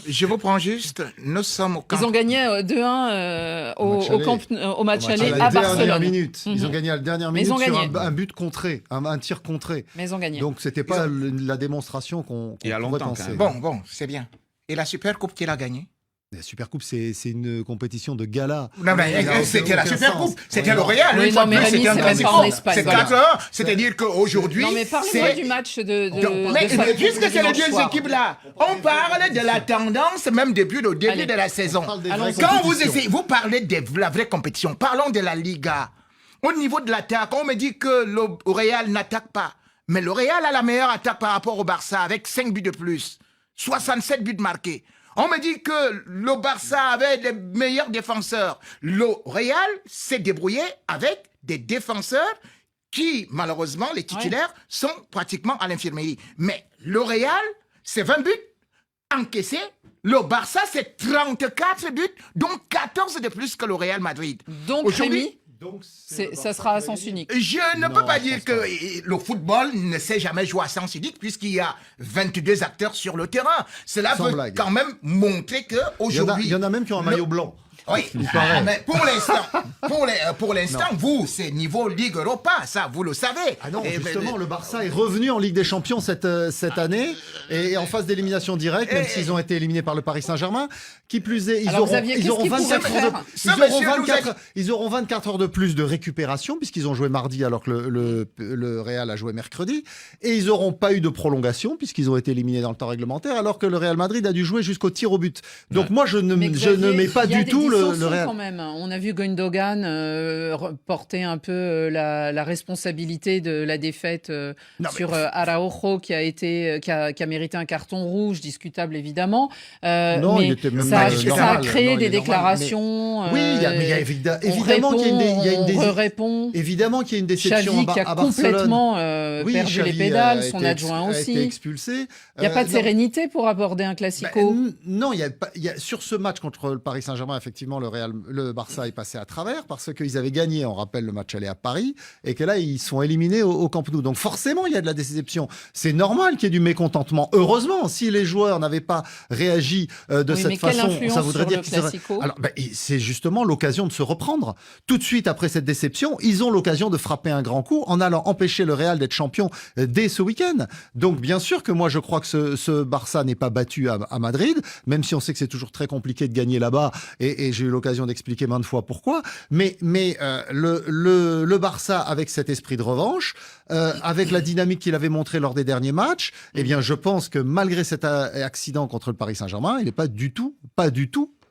Je vous prends juste, nous sommes au camp. Ils ont gagné 2-1 au match aller à Barcelone. Minute. Ils ont gagné à la dernière minute sur un but contré, un tir contré. Mais ils ont gagné. Donc c'était pas la démonstration qu'on pourrait penser. Bon, c'est bien. Et la Supercoupe, qui l'a gagnée? La Supercoupe, c'est une compétition de gala. Non, mais c'était la Supercoupe. C'était le Real. Oui, non, mais Rémi, c'est même pas en Espagne. C'est 4-1. C'est-à-dire qu'aujourd'hui. Non, mais parlez-moi du match de mais puisque c'est les deux équipes-là, on parle de la tendance, même depuis le début de la saison. Quand vous parlez de la vraie compétition, parlons de la Liga. Au niveau de l'attaque, on me dit que le Real n'attaque pas. Mais le Real a la meilleure attaque par rapport au Barça, avec 5 buts de plus. 67 buts marqués. On me dit que le Barça avait les meilleurs défenseurs. Le Real s'est débrouillé avec des défenseurs qui, malheureusement, les titulaires, sont pratiquement à l'infirmerie. Mais le Real, c'est 20 buts encaissés. Le Barça, c'est 34 buts, dont 14 de plus que le Real Madrid. Donc, Rémi, ça sera à sens unique. Je ne peux pas dire que le football ne sait jamais jouer à sens unique, puisqu'il y a 22 acteurs sur le terrain. Cela veut quand même montrer qu'aujourd'hui... Il y en a même qui ont un maillot blanc. Oui, mais pour l'instant, vous, c'est niveau Ligue Europa, ça, vous le savez. Ah non, justement, le Barça est revenu en Ligue des Champions cette année, et en phase d'élimination directe, même s'ils ont été éliminés par le Paris Saint-Germain. Qui plus est, ils auront 24 heures de plus de récupération, puisqu'ils ont joué mardi alors que le Real a joué mercredi, et ils n'auront pas eu de prolongation, puisqu'ils ont été éliminés dans le temps réglementaire, alors que le Real Madrid a dû jouer jusqu'au tir au but. Donc moi, je ne mets pas du tout le Real. Quand même. On a vu Gundogan porter un peu la responsabilité de la défaite sur Araujo, qui a mérité un carton rouge, discutable évidemment. Non, il était même ça a créé des déclarations. Oui, il y a évidemment qu'il y a une déception Xavi qui a à Barcelone. complètement perdu les pédales, son adjoint aussi. A été expulsé. Il n'y a pas de sérénité pour aborder un Classico. Non, sur ce match contre le Paris Saint-Germain, effectivement, le Barça est passé à travers parce qu'ils avaient gagné, on rappelle, le match aller à Paris, et que là, ils sont éliminés au Camp Nou. Donc forcément, il y a de la déception. C'est normal qu'il y ait du mécontentement. Heureusement, si les joueurs n'avaient pas réagi de cette façon, ça voudrait dire qu'ils seraient... Alors, c'est justement l'occasion de se reprendre. Tout de suite après cette déception, ils ont l'occasion de frapper un grand coup en allant empêcher le Real d'être champion dès ce week-end. Donc bien sûr que moi, je crois que ce Barça n'est pas battu à Madrid, même si on sait que c'est toujours très compliqué de gagner là-bas, et j'ai eu l'occasion d'expliquer maintes fois pourquoi. Mais le Barça, avec cet esprit de revanche, avec la dynamique qu'il avait montrée lors des derniers matchs, eh bien, je pense que malgré cet accident contre le Paris Saint-Germain, il n'est pas du tout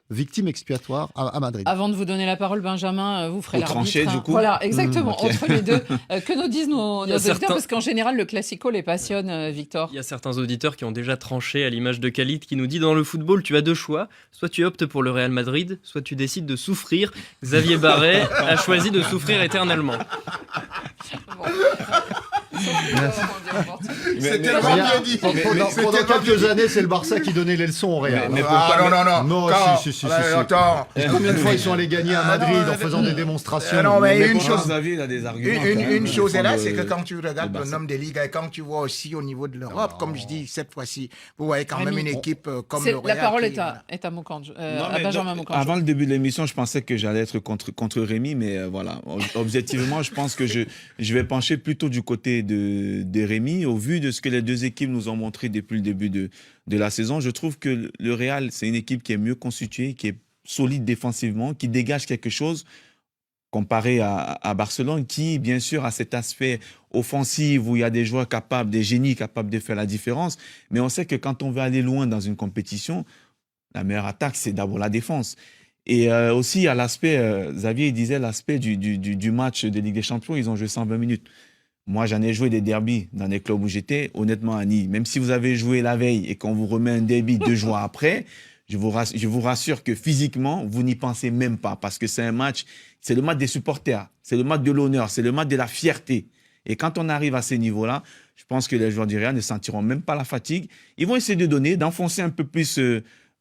victime expiatoire à Madrid. Avant de vous donner la parole, Benjamin, vous ferez l'arbitre. Trancher, du coup. Voilà, exactement, entre les deux. Que nous disent nos auditeurs, parce qu'en général, le Classico les passionne, Victor. Il y a certains auditeurs qui ont déjà tranché, à l'image de Khalid, qui nous dit: dans le football, tu as deux choix. Soit tu optes pour le Real Madrid, soit tu décides de souffrir. Xavier Barret a choisi de souffrir éternellement. C'était pas bien dit. Pendant quelques années, c'est le Barça qui donnait les leçons au Real. Non. Si. Combien de fois ils sont allés gagner à Madrid en faisant des démonstrations? Non, mais une chose est là, c'est que quand tu regardes le nombre des ligues et quand tu vois aussi au niveau de l'Europe, comme je dis cette fois-ci, vous voyez quand même une équipe comme le Real. La parole est à Moukandj, à Benjamin Moukandj. Avant le début de l'émission, je pensais que j'allais être contre Rémi, mais voilà. Objectivement, je pense que je vais pencher plutôt du côté de Rémi, au vu de ce que les deux équipes nous ont montré depuis le début de la saison, je trouve que le Real, c'est une équipe qui est mieux constituée, qui est solide défensivement, qui dégage quelque chose comparé à Barcelone, qui, bien sûr, a cet aspect offensif où il y a des joueurs capables, des génies capables de faire la différence. Mais on sait que quand on veut aller loin dans une compétition, la meilleure attaque, c'est d'abord la défense. Et aussi, il y a l'aspect, Xavier il disait, l'aspect du match de Ligue des Champions, ils ont joué 120 minutes. Moi, j'en ai joué des derbys dans les clubs où j'étais. Honnêtement, Annie, même si vous avez joué la veille et qu'on vous remet un derby 2 jours après, je vous rassure que physiquement, vous n'y pensez même pas parce que c'est un match, c'est le match des supporters, c'est le match de l'honneur, c'est le match de la fierté. Et quand on arrive à ces niveaux-là, je pense que les joueurs du Real ne sentiront même pas la fatigue. Ils vont essayer d'enfoncer un peu plus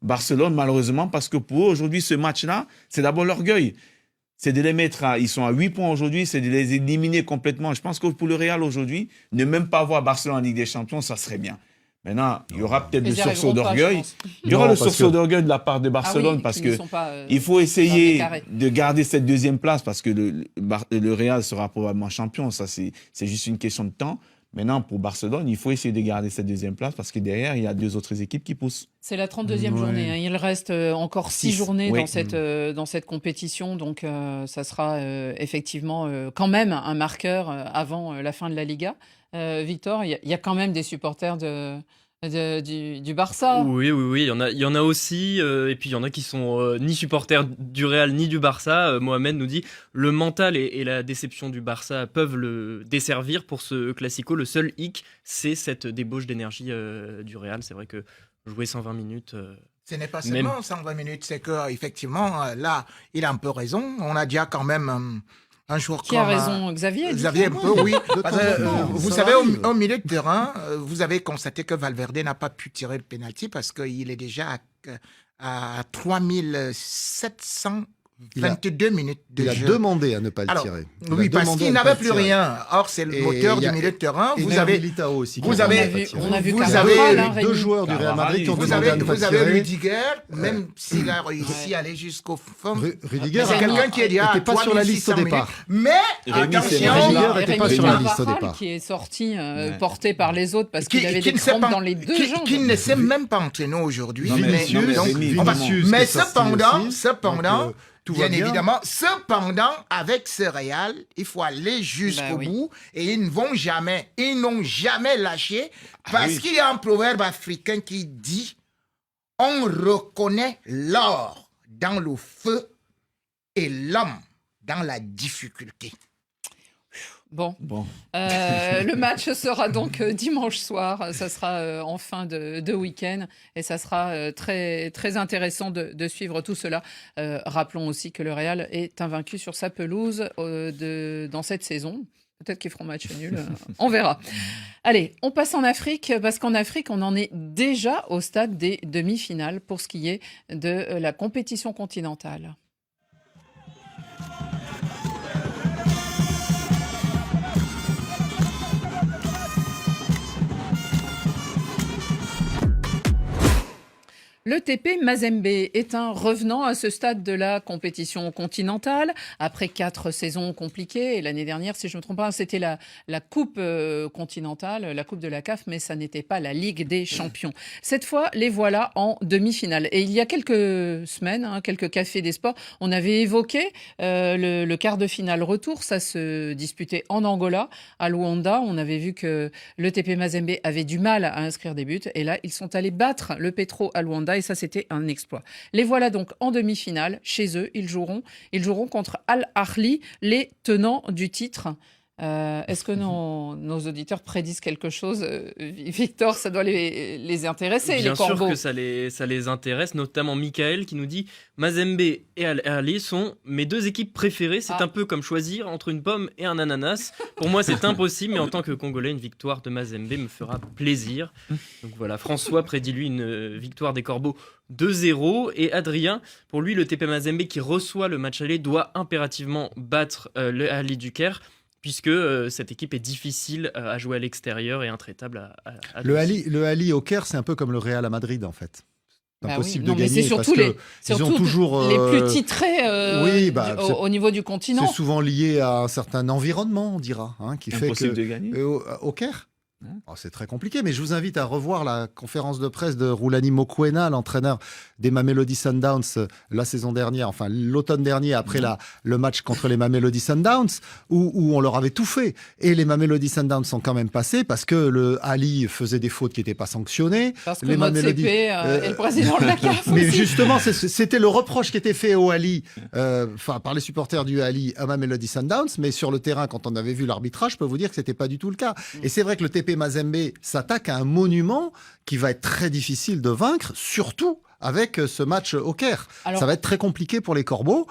Barcelone, malheureusement, parce que pour eux, aujourd'hui, ce match-là, c'est d'abord l'orgueil. C'est de les mettre ils sont à 8 points aujourd'hui, c'est de les éliminer complètement. Je pense que pour le Real aujourd'hui, ne même pas voir Barcelone en Ligue des Champions, ça serait bien. Maintenant, il y aura peut-être le sursaut d'orgueil. Il y aura le sursaut d'orgueil de la part de Barcelone parce que il faut essayer de garder cette deuxième place parce que le Real sera probablement champion. Ça, c'est juste une question de temps. Maintenant, pour Barcelone, il faut essayer de garder cette deuxième place parce que derrière, il y a 2 autres équipes qui poussent. C'est la 32e journée. Hein. Il reste encore 6 journées dans cette compétition. Donc, ça sera effectivement quand même un marqueur avant la fin de la Liga. Victor, il y a quand même des supporters du Barça. Oui, il y en a aussi, et puis il y en a qui sont ni supporters du Real ni du Barça. Mohamed nous dit le mental et la déception du Barça peuvent le desservir pour ce classico. Le seul hic, c'est cette débauche d'énergie du Real. C'est vrai que jouer 120 minutes. Ce n'est pas seulement 120 minutes, c'est que effectivement là, il a un peu raison. On a déjà quand même un joueur qui a raison, Xavier. Xavier, un peu, oui. Vous savez, au milieu de terrain, vous avez constaté que Valverde n'a pas pu tirer le pénalty parce qu'il est déjà à 3722 minutes de jeu. Il a demandé à ne pas le tirer. Oui, parce qu'il n'avait plus rien. Or, c'est le moteur du milieu de terrain. Vous avez Militao aussi. On a vu 2 joueurs du Real Madrid qui ont demandé à ne pas tirer. Vous avez Rudiger, même s'il a réussi à aller jusqu'au fond. Rudiger c'est quelqu'un qui est déjà n'était pas sur la liste au départ. Mais attention, Rudiger n'était pas sur la liste au départ. Qui est sorti porté par les autres parce qu'il avait des crampes dans les 2 jambes. Qui ne s'est même pas entraîné aujourd'hui. Mais cependant, bien évidemment, cependant, avec ce Real, il faut aller jusqu'au bout et ils n'ont jamais lâché parce qu'il y a un proverbe africain qui dit « On reconnaît l'or dans le feu et l'homme dans la difficulté ». Bon. Le match sera donc dimanche soir. Ça sera en fin de week-end et ça sera très, très intéressant de suivre tout cela. Rappelons aussi que le Real est invaincu sur sa pelouse dans cette saison. Peut-être qu'ils feront match nul. On verra. Allez, on passe en Afrique parce qu'en Afrique, on en est déjà au stade des demi-finales pour ce qui est de la compétition continentale. Le TP Mazembe est un revenant à ce stade de la compétition continentale. Après 4 saisons compliquées, et l'année dernière, si je ne me trompe pas, c'était la Coupe continentale, la Coupe de la CAF, mais ça n'était pas la Ligue des Champions. Cette fois, les voilà en demi-finale. Et il y a quelques semaines, quelques cafés des sports, on avait évoqué le quart de finale retour. Ça se disputait en Angola, à Luanda. On avait vu que le TP Mazembe avait du mal à inscrire des buts. Et là, ils sont allés battre le Petro à Luanda. Et ça, c'était un exploit. Les voilà donc en demi-finale. Chez eux, ils joueront contre Al Ahly, les tenants du titre. Est-ce que nos auditeurs prédisent quelque chose Victor, ça doit les intéresser, Bien les corbeaux. sûr que ça les intéresse, notamment Michael qui nous dit « Mazembe et Al Ahly sont mes 2 équipes préférées. C'est un peu comme choisir entre une pomme et un ananas. Pour moi, c'est impossible, mais en tant que Congolais, une victoire de Mazembe me fera plaisir. » Donc voilà, François prédit lui une victoire des Corbeaux 2-0. Et Adrien, pour lui, le TP Mazembe qui reçoit le match aller doit impérativement battre le Ahly du Caire, puisque cette équipe est difficile à jouer à l'extérieur et intraitable à le Ahly au Caire, c'est un peu comme le Real à Madrid, en fait. impossible Non, de mais gagner c'est parce surtout qu'ils ont toujours les plus titrés au niveau du continent. C'est souvent lié à un certain environnement, on dira, qui fait Impossible que de gagner. Au Caire. C'est très compliqué, mais je vous invite à revoir la conférence de presse de Roulani Mokwena, l'entraîneur des Mamelody Sundowns la saison dernière, enfin l'automne dernier, après le match contre les Mamelody Sundowns, où on leur avait tout fait. Et les Mamelody Sundowns sont quand même passés parce que le Ali faisait des fautes qui n'étaient pas sanctionnées. Parce que Motsepe est le président de la CAF Mais aussi. justement, c'était le reproche qui était fait au Ali, par les supporters du Ali à Mamelody Sundowns, mais sur le terrain, quand on avait vu l'arbitrage, je peux vous dire que c'était pas du tout le cas. Et c'est vrai que le TP Mazembe s'attaque à un monument qui va être très difficile de vaincre, surtout avec ce match au Caire. Alors, ça va être très compliqué pour les Corbeaux,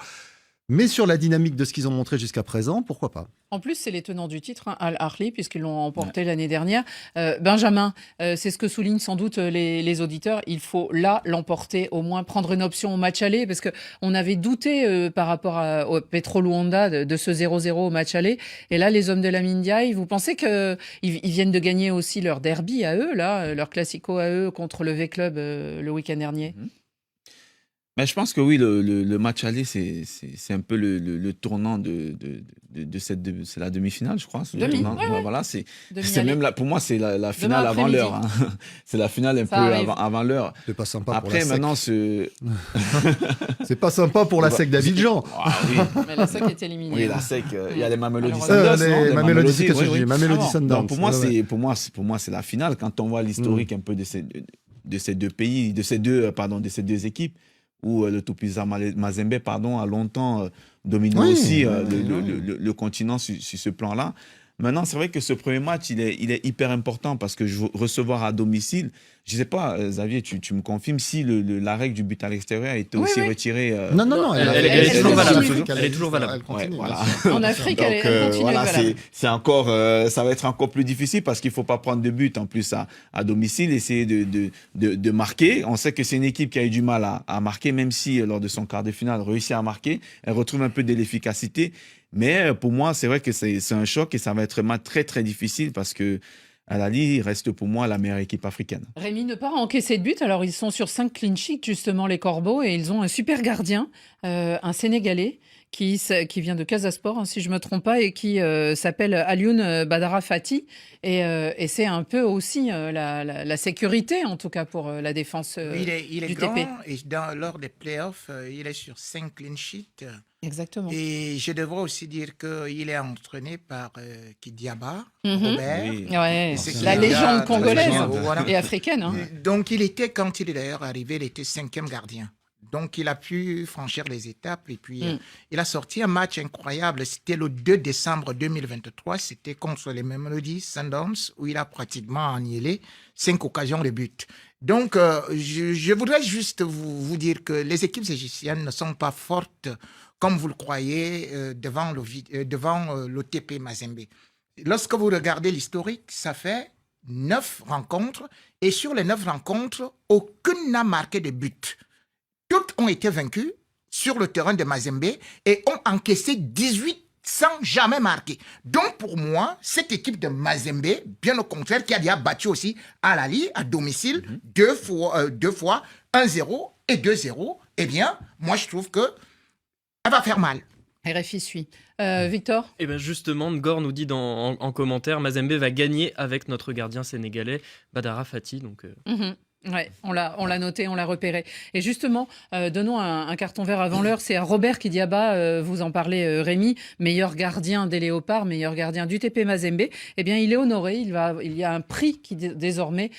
mais sur la dynamique de ce qu'ils ont montré jusqu'à présent, pourquoi pas. En plus, c'est les tenants du titre, Al-Ahly, puisqu'ils l'ont emporté l'année dernière. Benjamin, c'est ce que soulignent sans doute les auditeurs. Il faut là l'emporter, au moins prendre une option au match aller, parce qu'on avait douté par rapport au Petro Luanda de ce 0-0 au match aller. Et là, les hommes de la Mindiaï, vous pensez qu'ils viennent de gagner aussi leur derby à eux, là, leur classico à eux contre le V-Club le week-end dernier? Mais je pense que oui, le match aller, c'est un peu le tournant de c'est la demi-finale, je crois. Voilà, c'est même pour moi, c'est la finale avant l'heure. C'est la finale un peu avant l'heure. C'est pas sympa. Après, pour la maintenant, c'est pas sympa pour la SEC d'Abidjan. Mais la SEC est éliminée. Oui, la SEC, il y a les Mamelody Sundowns. Les Mamelody Sundowns. Pour moi, c'est la finale. Quand on voit l'historique un peu de ces deux pays, de ces deux équipes, où le Tupiza Mazembe a longtemps dominé aussi le continent sur ce plan-là. Maintenant, c'est vrai que ce premier match, il est hyper important parce que recevoir à domicile, je ne sais pas, Xavier, tu me confirmes si la règle du but à l'extérieur a été aussi retirée. Non, elle est toujours valable. Elle est toujours valable. En Afrique, elle continue valable. C'est encore, ça va être encore plus difficile parce qu'il ne faut pas prendre de but en plus à domicile, essayer de marquer. On sait que c'est une équipe qui a eu du mal à marquer, même si lors de son quart de finale, réussit à marquer. Elle retrouve un peu de l'efficacité. Mais pour moi, c'est vrai que c'est un choc et ça va être un match très, très difficile parce que Al-Ahly reste pour moi la meilleure équipe africaine. Rémi ne pas encaisser de but. Alors, ils sont sur 5 clean sheets, justement, les Corbeaux, et ils ont un super gardien, un Sénégalais, qui vient de Casa Sport, si je ne me trompe pas, et qui s'appelle Alioune Badara Fati. Et c'est un peu aussi la sécurité, en tout cas, pour la défense il est du grand, TP. Et lors des playoffs, il est sur 5 clean sheets. Exactement. Et je devrais aussi dire qu'il est entraîné par Kidiaba, Mhm. Robert. Oui. C'est La légende congolaise voilà. et africaine. Hein. Donc, quand il est d'ailleurs arrivé, il était 5e gardien. Donc, il a pu franchir les étapes et puis il a sorti un match incroyable. C'était le 2 décembre 2023. C'était contre les Mamelody Sundowns où il a pratiquement annihilé 5 occasions de but. Donc, je voudrais juste vous dire que les équipes égyptiennes ne sont pas fortes comme vous le croyez devant l'OTP Mazembe. Lorsque vous regardez l'historique, ça fait 9 rencontres et sur les 9 rencontres, aucune n'a marqué de but. Toutes ont été vaincues sur le terrain de Mazembe et ont encaissé 18 sans jamais marquer. Donc pour moi, cette équipe de Mazembe, bien au contraire, qui a déjà battu aussi Al-Ahly à domicile deux fois 1-0 et 2-0, eh bien, moi je trouve que elle va faire mal. RFI suit. Victor ? Et bien justement, Ngor nous dit en commentaire, Mazembe va gagner avec notre gardien sénégalais, Badara Fati. Donc, Ouais, on l'a noté, on l'a repéré. Et justement, donnons un carton vert avant l'heure. C'est à Robert Kidiaba, vous en parlez Rémi, meilleur gardien des Léopards, meilleur gardien du TP Mazembe. Eh bien, il est honoré. Il y a un prix qui désormais,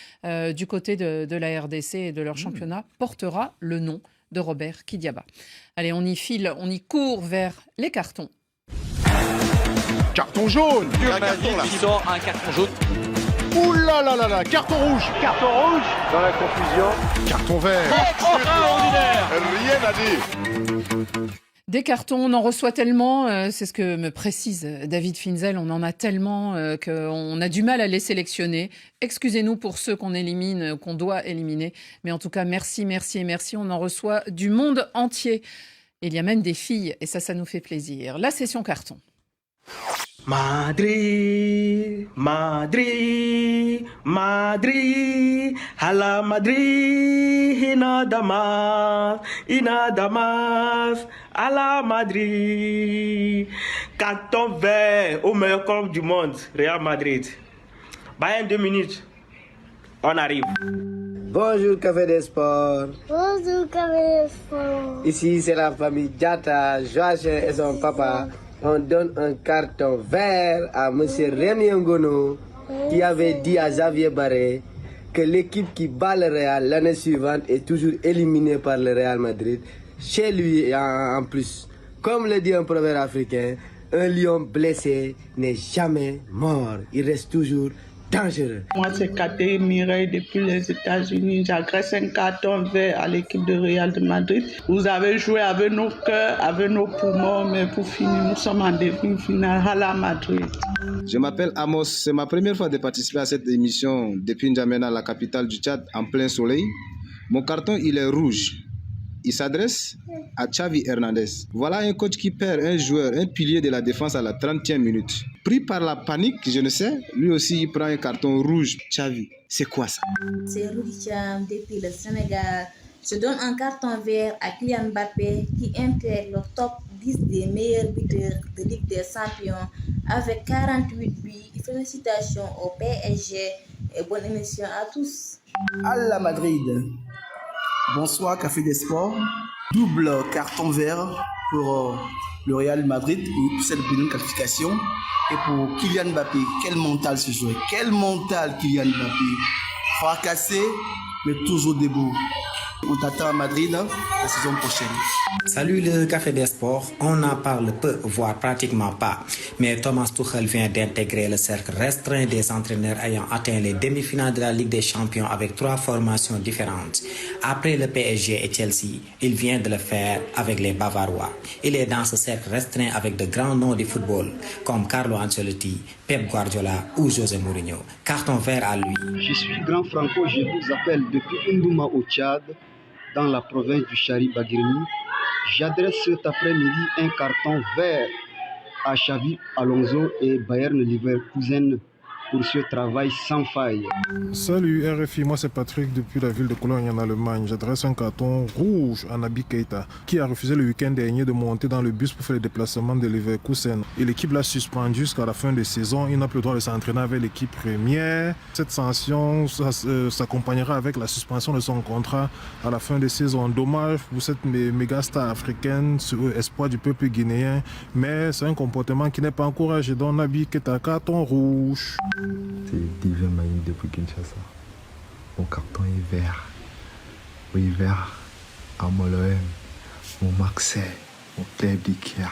du côté de la RDC et de leur championnat, portera le nom de Robert Kidiaba. Allez, on y file, on y court vers les cartons. Carton jaune. Qui sort un carton jaune. Ouh là là là là, carton rouge. Carton rouge. Dans la confusion. Carton vert. Extraordinaire. Rien à dire. Des cartons, on en reçoit tellement, c'est ce que me précise David Finzel, on en a tellement qu'on a du mal à les sélectionner. Excusez-nous pour ceux qu'on élimine, qu'on doit éliminer, mais en tout cas, merci, merci et merci, on en reçoit du monde entier. Il y a même des filles, et ça nous fait plaisir. La session carton. Madrid, Madrid, Madrid, à la Madrid, Ina Damas, à la Madrid. Carton vert au meilleur club du monde, Real Madrid. Bayern 2 minutes, on arrive. Bonjour Café des Sports. Bonjour Café des Sports. Ici c'est la famille Diatta, Joachim et son papa. On donne un carton vert à monsieur Rémi Ngono qui avait dit à Xavier Barré que l'équipe qui bat le Real l'année suivante est toujours éliminée par le Real Madrid. Chez lui en plus. Comme le dit un proverbe africain, un lion blessé n'est jamais mort. Il reste toujours dangereux. Moi, c'est Catherine Mireille depuis les États-Unis. J'agresse un carton vert à l'équipe de Real de Madrid. Vous avez joué avec nos cœurs, avec nos poumons, mais pour finir, nous sommes en demi-finale à la Madrid. Je m'appelle Amos. C'est ma première fois de participer à cette émission depuis N'Djamena, la capitale du Tchad, en plein soleil. Mon carton, il est rouge. Il s'adresse à Xavi Hernandez. Voilà un coach qui perd un joueur, un pilier de la défense à la 30e minute. Pris par la panique, je ne sais, lui aussi il prend un carton rouge. Xavi, c'est quoi ça? C'est Rudy Cham depuis le Sénégal. Je donne un carton vert à Kylian Mbappé qui intègre le top 10 des meilleurs buteurs de Ligue des Champions avec 48 buts. Félicitations au PSG et bonne émission à tous. À la Madrid. Bonsoir Café des Sports. Double carton vert pour le Real Madrid pour cette bonne qualification. Et pour Kylian Mbappé, quel mental ce joueur. Quel mental Kylian Mbappé. Fracassé, mais toujours debout. On t'attend à Madrid la saison prochaine. Salut le Café des Sports. On en parle peu, voire pratiquement pas. Mais Thomas Tuchel vient d'intégrer le cercle restreint des entraîneurs ayant atteint les demi-finales de la Ligue des Champions avec 3 formations différentes. Après le PSG et Chelsea, il vient de le faire avec les Bavarois. Il est dans ce cercle restreint avec de grands noms du football, comme Carlo Ancelotti, Pep Guardiola ou José Mourinho. Carton vert à lui. Je suis Grand Franco, je vous appelle depuis Ndouma au Tchad, dans la province du Chari-Baguirmi. J'adresse cet après-midi un carton vert à Xavi Alonso et Bayern Leverkusen pour ce travail sans faille. Salut RFI, moi c'est Patrick depuis la ville de Cologne en Allemagne. J'adresse un carton rouge à Naby Keita qui a refusé le week-end dernier de monter dans le bus pour faire le déplacement de Leverkusen. Et l'équipe l'a suspendu jusqu'à la fin de saison. Il n'a plus le droit de s'entraîner avec l'équipe première. Cette sanction s'accompagnera avec la suspension de son contrat à la fin de saison. Dommage pour cette méga star africaine, ce espoir du peuple guinéen. Mais c'est un comportement qui n'est pas encouragé. Donc Naby Keita, carton rouge. C'est Divin Maï depuis Kinshasa. Mon carton est vert. Oui, vert à Moloem, mon Marseille, mon club d'Ikea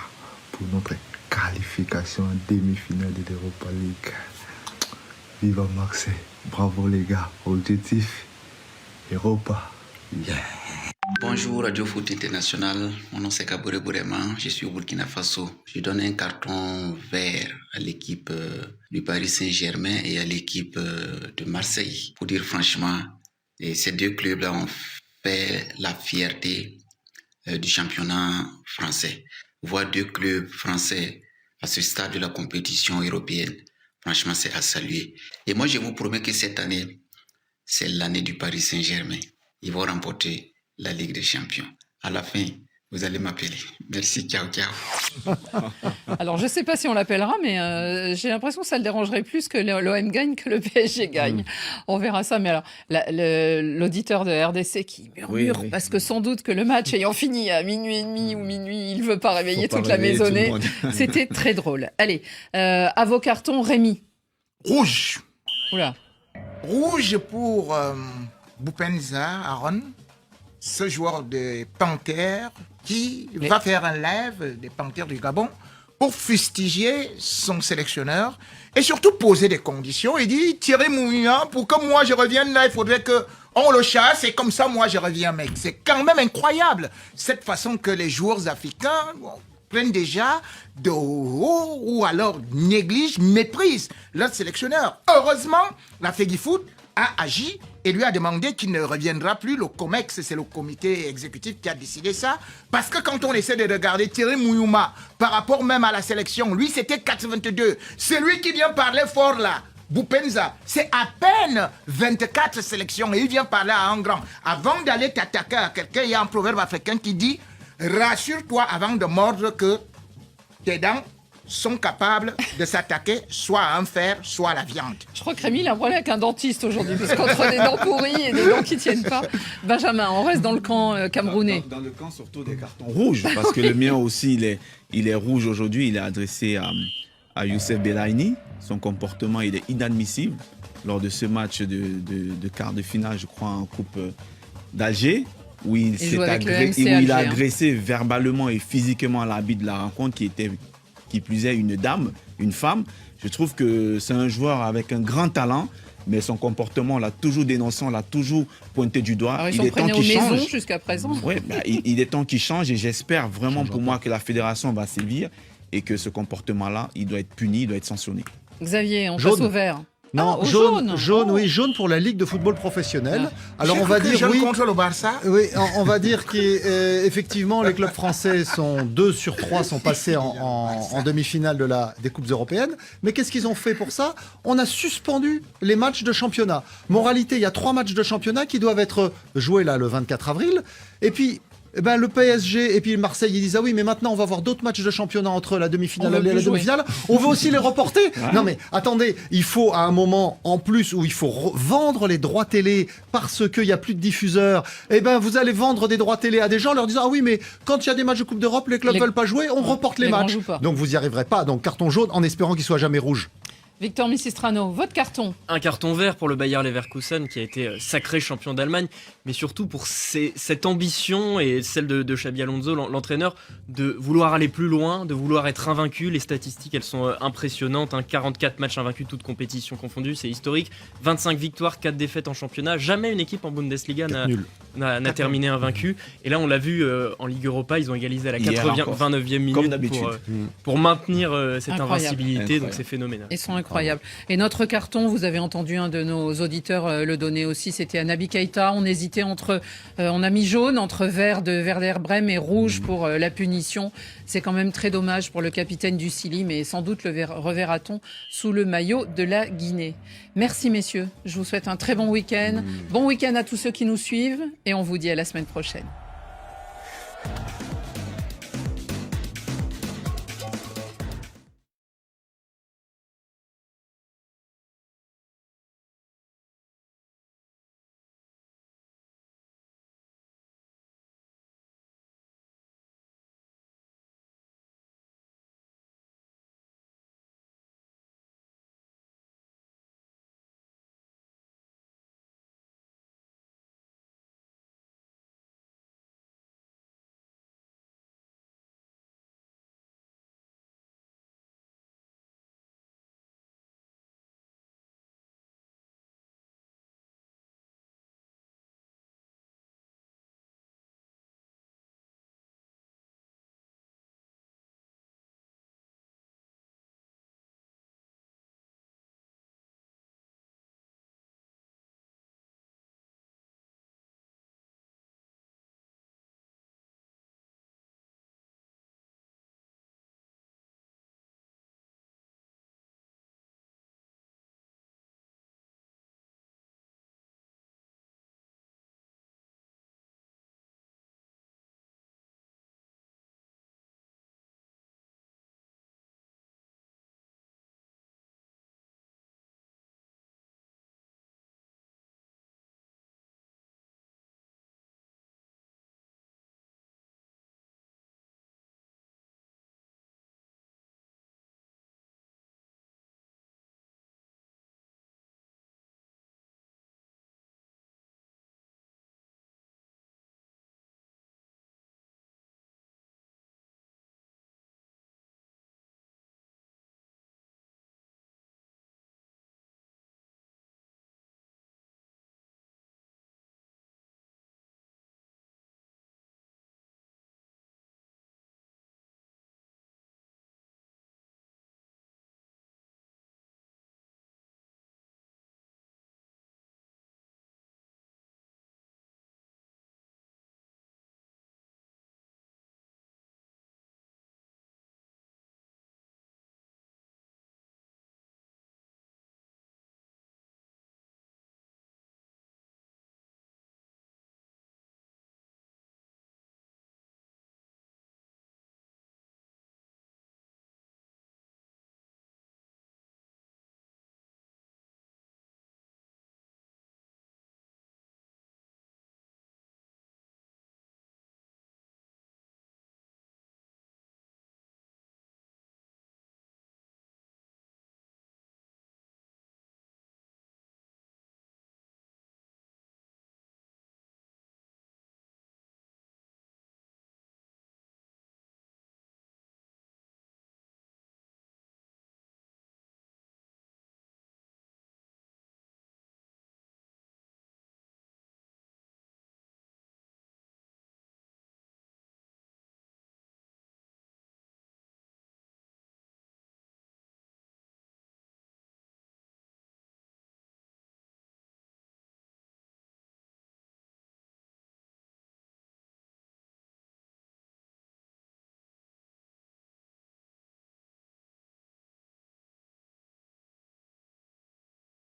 pour notre qualification en demi-finale de l'Europa League. Viva Marseille. Bravo les gars. Objectif Europa. Yeah. Bonjour Radio Foot International, mon nom c'est Kabore Bourema, je suis au Burkina Faso. Je donne un carton vert à l'équipe du Paris Saint-Germain et à l'équipe de Marseille. Pour dire franchement, ces deux clubs-là ont fait la fierté du championnat français. Voir 2 clubs français à ce stade de la compétition européenne, franchement c'est à saluer. Et moi je vous promets que cette année, c'est l'année du Paris Saint-Germain. Ils vont remporter la Ligue des Champions. À la fin, vous allez m'appeler. Merci, ciao, ciao. Alors, je ne sais pas si on l'appellera, mais j'ai l'impression que ça le dérangerait plus que l'OM gagne que le PSG gagne. On verra ça. Mais alors, l'auditeur de RDC qui murmure, oui. Parce que sans doute que le match ayant fini à minuit et demi ou minuit, il ne veut pas réveiller toute la maisonnée. C'était très drôle. Allez, à vos cartons, Rémi. Rouge. Oula. Rouge pour Boupenza Aaron, ce joueur des Panthères qui va faire un live des Panthères du Gabon pour fustiger son sélectionneur et surtout poser des conditions. Il dit, Thierry Mouillon, pour que moi je revienne là, il faudrait qu'on le chasse et comme ça moi je reviens, mec. C'est quand même incroyable cette façon que les joueurs africains prennent déjà de haut ou alors négligent, méprisent leur sélectionneur. Heureusement, la FEGIFOOT a agi et lui a demandé qu'il ne reviendra plus. Le COMEX, c'est le comité exécutif qui a décidé ça. Parce que quand on essaie de regarder Thierry Mouyouma, par rapport même à la sélection, lui c'était 4-22. C'est lui qui vient parler fort là. Boupenza, c'est à peine 24 sélections et il vient parler à un grand. Avant d'aller t'attaquer à quelqu'un, il y a un proverbe africain qui dit « Rassure-toi avant de mordre que tes dents sont capables de s'attaquer soit à un fer, soit à la viande. » Je crois que Rémi, il a un problème avec un dentiste aujourd'hui, parce qu'entre des dents pourries et des dents qui ne tiennent pas. Benjamin, on reste dans le camp camerounais. Dans le camp surtout des cartons rouges, parce que le mien aussi, il est rouge aujourd'hui. Il est adressé à Youssef Belaïni. Son comportement, il est inadmissible lors de ce match de quart de finale, je crois, en Coupe d'Alger, où il a agressé verbalement et physiquement l'arbitre de la rencontre, qui plus est une dame, une femme. Je trouve que c'est un joueur avec un grand talent, mais son comportement, on l'a toujours dénoncé, on l'a toujours pointé du doigt. Alors, il est temps qu'il change. Jusqu'à présent. Oui, il est temps qu'il change et j'espère vraiment pour moi que la fédération va sévir et que ce comportement-là, il doit être puni, il doit être sanctionné. Xavier, on passe au vert. Non, jaune, oui, jaune pour la Ligue de football professionnel. Alors on va dire oui. Contre le Barça. Oui, on va dire qu'effectivement les clubs français sont 2 sur 3 sont passés en demi-finale des coupes européennes. Mais qu'est-ce qu'ils ont fait pour ça? On a suspendu les matchs de championnat. Moralité, il y a 3 matchs de championnat qui doivent être joués là le 24 avril. Et puis le PSG et puis Marseille, ils disent ah oui, mais maintenant on va avoir d'autres matchs de championnat entre la demi-finale et la demi-finale. On veut aussi les reporter. Ouais. Non mais attendez, il faut à un moment en plus où il faut vendre les droits télé parce qu'il n'y a plus de diffuseurs. Vous allez vendre des droits télé à des gens en leur disant ah oui, mais quand il y a des matchs de Coupe d'Europe, les clubs veulent pas jouer, on reporte les matchs. Donc vous n'y arriverez pas. Donc carton jaune en espérant qu'il soit jamais rouge. Victor Missistrano, votre carton? Un carton vert pour le Bayer Leverkusen qui a été sacré champion d'Allemagne, mais surtout pour cette ambition et celle de Xabi Alonso, l'entraîneur, de vouloir aller plus loin, de vouloir être invaincu. Les statistiques, elles sont impressionnantes. 44 matchs invaincus, toutes compétitions confondues, c'est historique. 25 victoires, 4 défaites en championnat. Jamais une équipe en Bundesliga n'a terminé invaincue. Et là, on l'a vu en Ligue Europa, ils ont égalisé à la 29e minute pour maintenir cette invincibilité. Donc c'est phénoménal. Ils sont incroyable. Et notre carton, vous avez entendu un de nos auditeurs le donner aussi, c'était à Naby Keïta. On hésitait on a mis jaune entre vert de Werder Bremen et rouge pour la punition. C'est quand même très dommage pour le capitaine du Sili, mais sans doute le reverra-t-on sous le maillot de la Guinée. Merci messieurs, je vous souhaite un très bon week-end. Bon week-end à tous ceux qui nous suivent et on vous dit à la semaine prochaine.